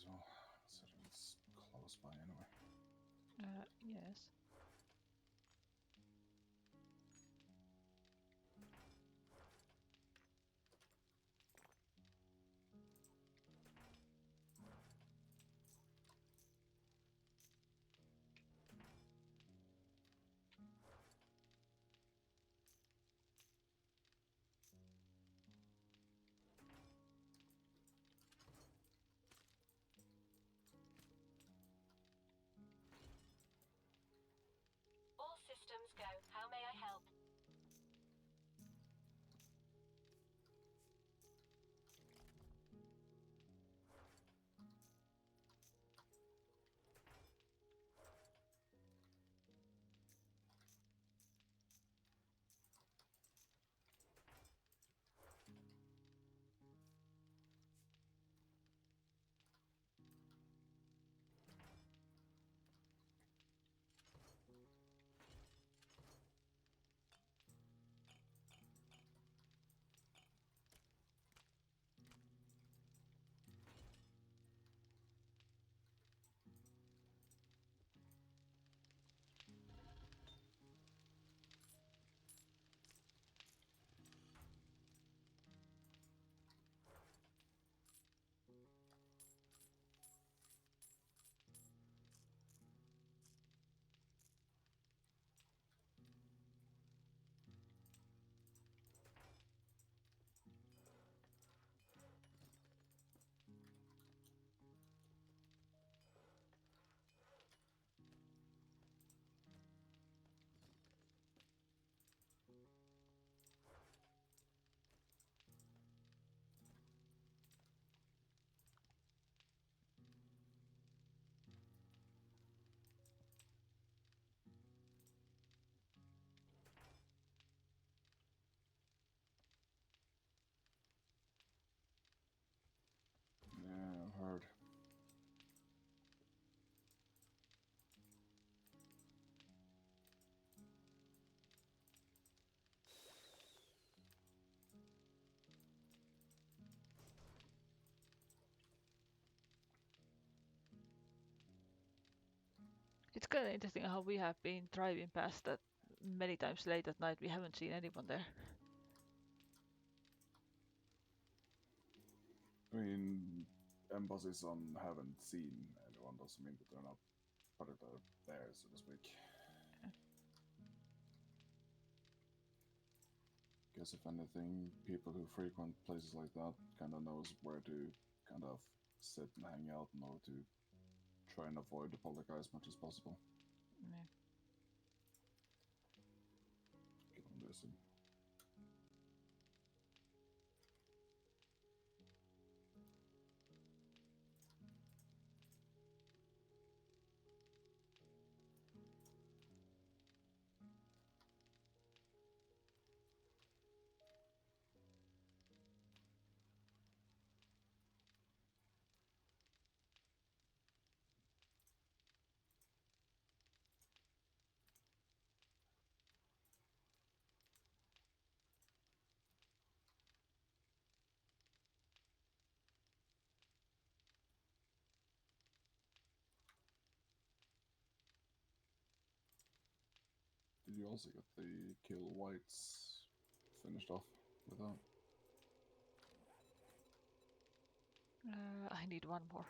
as well, considering it's close by anyway. Yes. All systems go. How may I help? Yeah, I've heard. It's kind of interesting how we have been driving past that many times late at night. We haven't seen anyone there. I mean, emphasis on haven't seen anyone doesn't mean that they're not particularly there, so to speak. Guess if anything, people who frequent places like that kind of knows where to kind of sit and hang out in order to try and avoid the public eye as much as possible. Yeah. Given this. Did you also get the kill whites finished off with that? I need one more.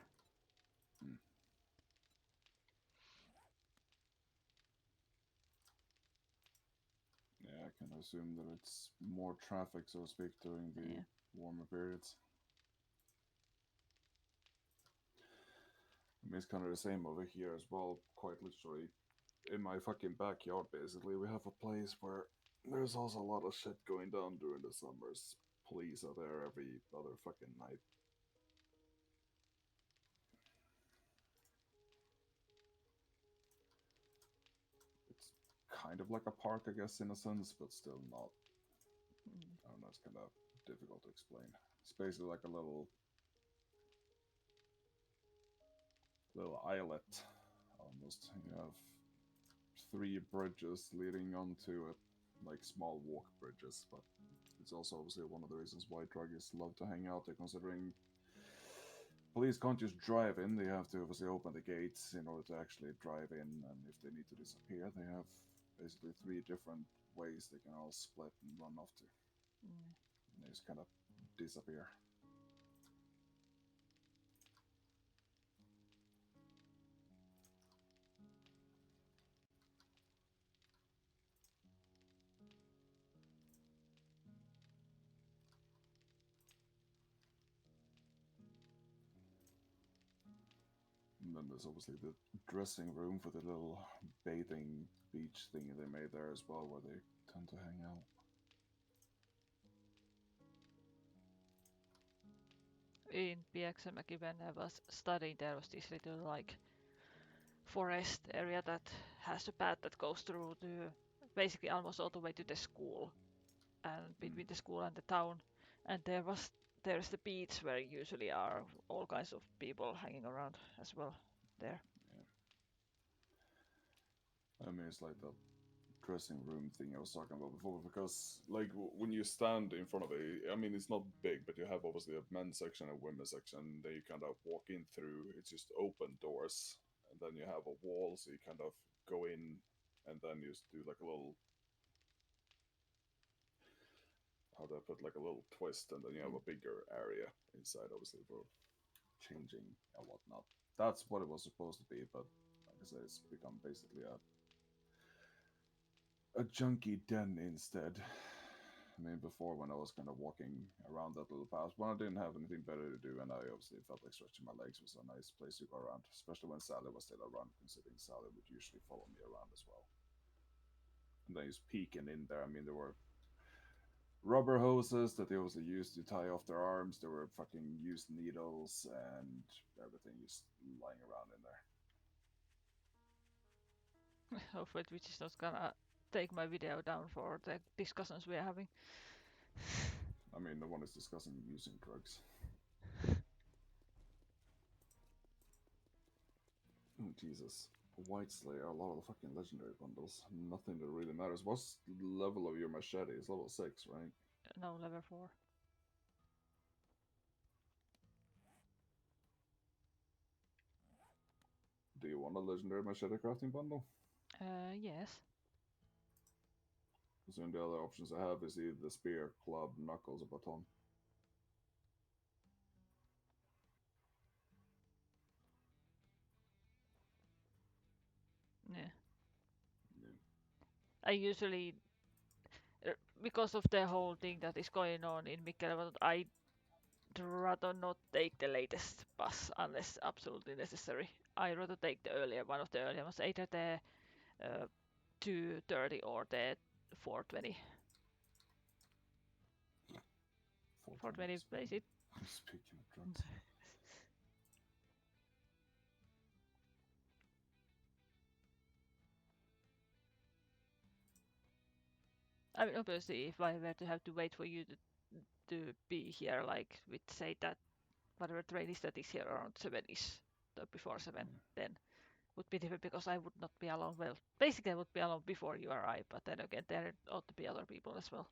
Yeah, I can assume that it's more traffic, so to speak, during the warmer periods. I mean, it's kind of the same over here as well, quite literally. In my fucking backyard, basically, we have a place where there's also a lot of shit going down during the summers. Police are there every other fucking night. It's kind of like a park, I guess, in a sense, but still not. I don't know, it's kind of difficult to explain. It's basically like a little islet, almost. You have 3 bridges leading onto it, like small walk bridges, but it's also obviously one of the reasons why druggies love to hang out there, considering police can't just drive in. They have to obviously open the gates in order to actually drive in. And if they need to disappear, they have basically 3 different ways they can all split and run off to. Mm. And they just kind of disappear. And then there's obviously the dressing room for the little bathing beach thingy they made there as well, where they tend to hang out. In Pieksämäki, when I was studying, there was this little like forest area that has a path that goes through the basically almost all the way to the school and between the school and the town. And there's the beach where usually are all kinds of people hanging around as well there. Yeah. I mean, it's like the dressing room thing I was talking about before, because like when you stand in front of it, I mean, it's not big, but you have obviously a men's section and women's section. They kind of walk in through. It's just open doors, and then you have a wall, so you kind of go in, and then you just do like a little, how do I put, like a little twist, and then you have a bigger area inside, obviously for changing and whatnot. That's what it was supposed to be, but like I said, it's become basically a junkie den instead. I mean, before, when I was kind of walking around that little path, when I didn't have anything better to do, and I obviously felt like stretching my legs, was a nice place to go around, especially when Sally was still around, considering Sally would usually follow me around as well. And then he's peeking in there. I mean, there were rubber hoses that they also used to tie off their arms. There were fucking used needles and everything just lying around in there. Hopefully Twitch is not gonna take my video down for the discussions we are having. I mean, no one is discussing using drugs. Oh, Jesus. White Slayer, a lot of the fucking legendary bundles. Nothing that really matters. What's the level of your machete? It's level 6, right? No, level 4. Do you want a legendary machete crafting bundle? Yes. So the other options I have is either the spear, club, knuckles, or baton. Yeah. Yeah. I usually, because of the whole thing that is going on in Mikkeli, I'd rather not take the latest bus unless absolutely necessary. I'd rather take the earlier one of the earlier ones, either the 230 or the 420. 420 plays it. Speaking of drugs. I mean, obviously, if I were to have to wait for you to be here, like with say that whatever train is that is here around 7ish, before 7, then would be different because I would not be alone. Well, basically I would be alone before you arrive, but then again there ought to be other people as well.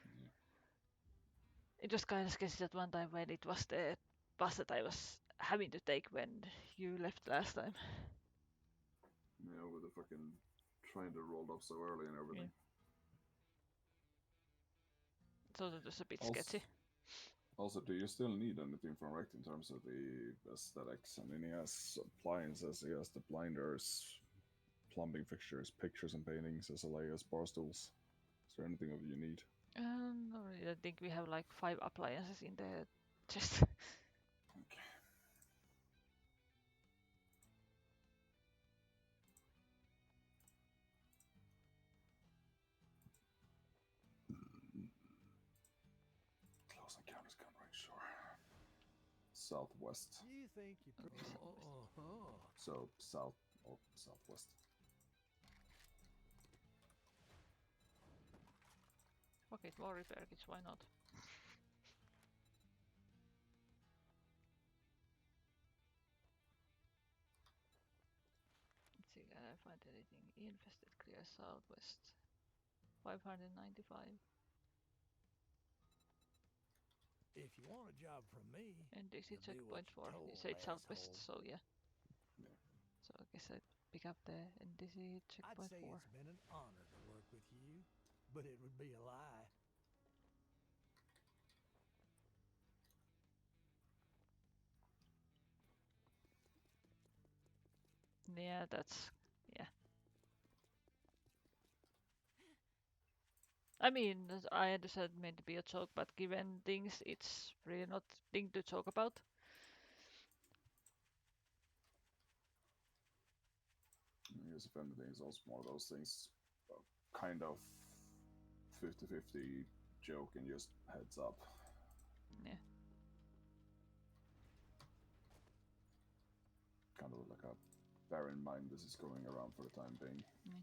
Yeah. It was kind of sketchy that one time when it was the bus that I was having to take when you left last time. Yeah, with the fucking train that rolled up so early and everything. So that was a bit sketchy. Also, do you still need anything from Rect in terms of the aesthetics? I mean, he has appliances, he has the blinders, plumbing fixtures, pictures and paintings, as well as bar stools. Is there anything of you need? No, I think we have like 5 appliances in the chest. Okay. Close encounters gun range, sure. Southwest. You think you So south or southwest. Okay, more repair kits, why not? Let's see, can I find anything? Infested clear southwest. 595. If you want a job from me, And this is you'll do what checkpoint you're 4. You told, say it's asshole. southwest, so yeah. Yeah. So I guess I'd pick up the NDC I'd checkpoint say 4. it's been an honor to work with you, but it would be a lie. Yeah, that's... yeah. I mean, I understand it meant to be a joke, but given things, it's really not thing to talk about. I guess if anything, it's also one of those things, kind of 50-50 joke and just heads up. Yeah. Kind of like a bear in mind this is going around for the time being. Yeah.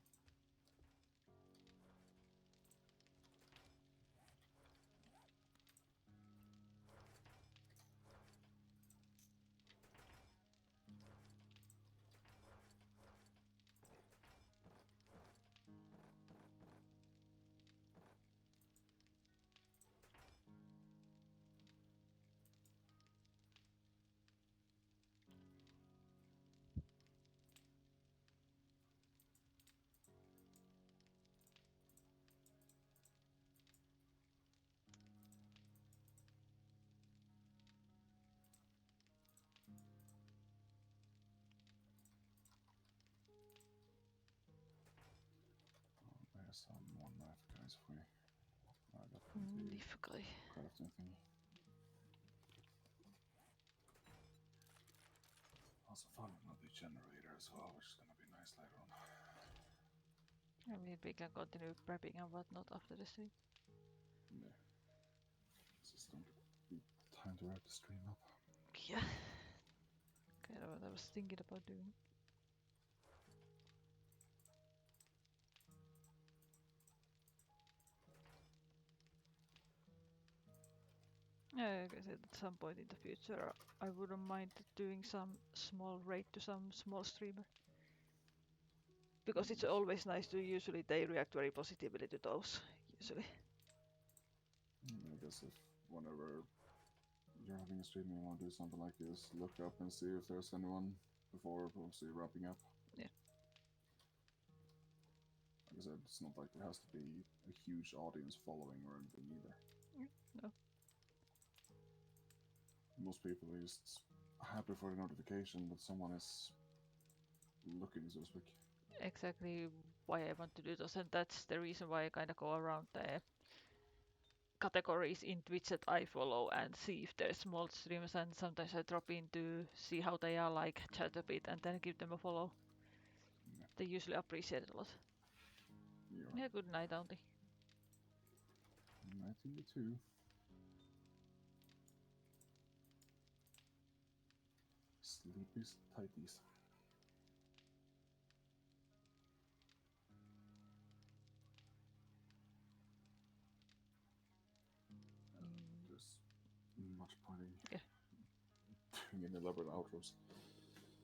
There's some more knife guys for you. I got plenty Difficult. crafting thing. Also found another generator as well, which is gonna be nice later on. I mean, we can continue prepping and whatnot after the stream. Yeah. Just don't be time to wrap the stream up. Yeah. Kind of what I was thinking about doing. Yeah, I guess at some point in the future, I wouldn't mind doing some small raid to some small streamer. Because it's always nice to usually they react very positively to those, usually. I guess if whenever you're having a stream and you want to do something like this, look up and see if there's anyone before obviously wrapping up. Yeah. Like I said, it's not like there has to be a huge audience following or anything either. No. Most people are just happy for the notification that someone is looking, so to speak. Exactly why I want to do this, and that's the reason why I kind of go around the categories in Twitch that I follow and see if there's small streamers, and sometimes I drop in to see how they are, like chat a bit and then give them a follow. Yeah. They usually appreciate it a lot. You're Yeah, good night, Auntie. Night to you too. Sleepies tighties. There's much point in Yeah. doing an elaborate outros.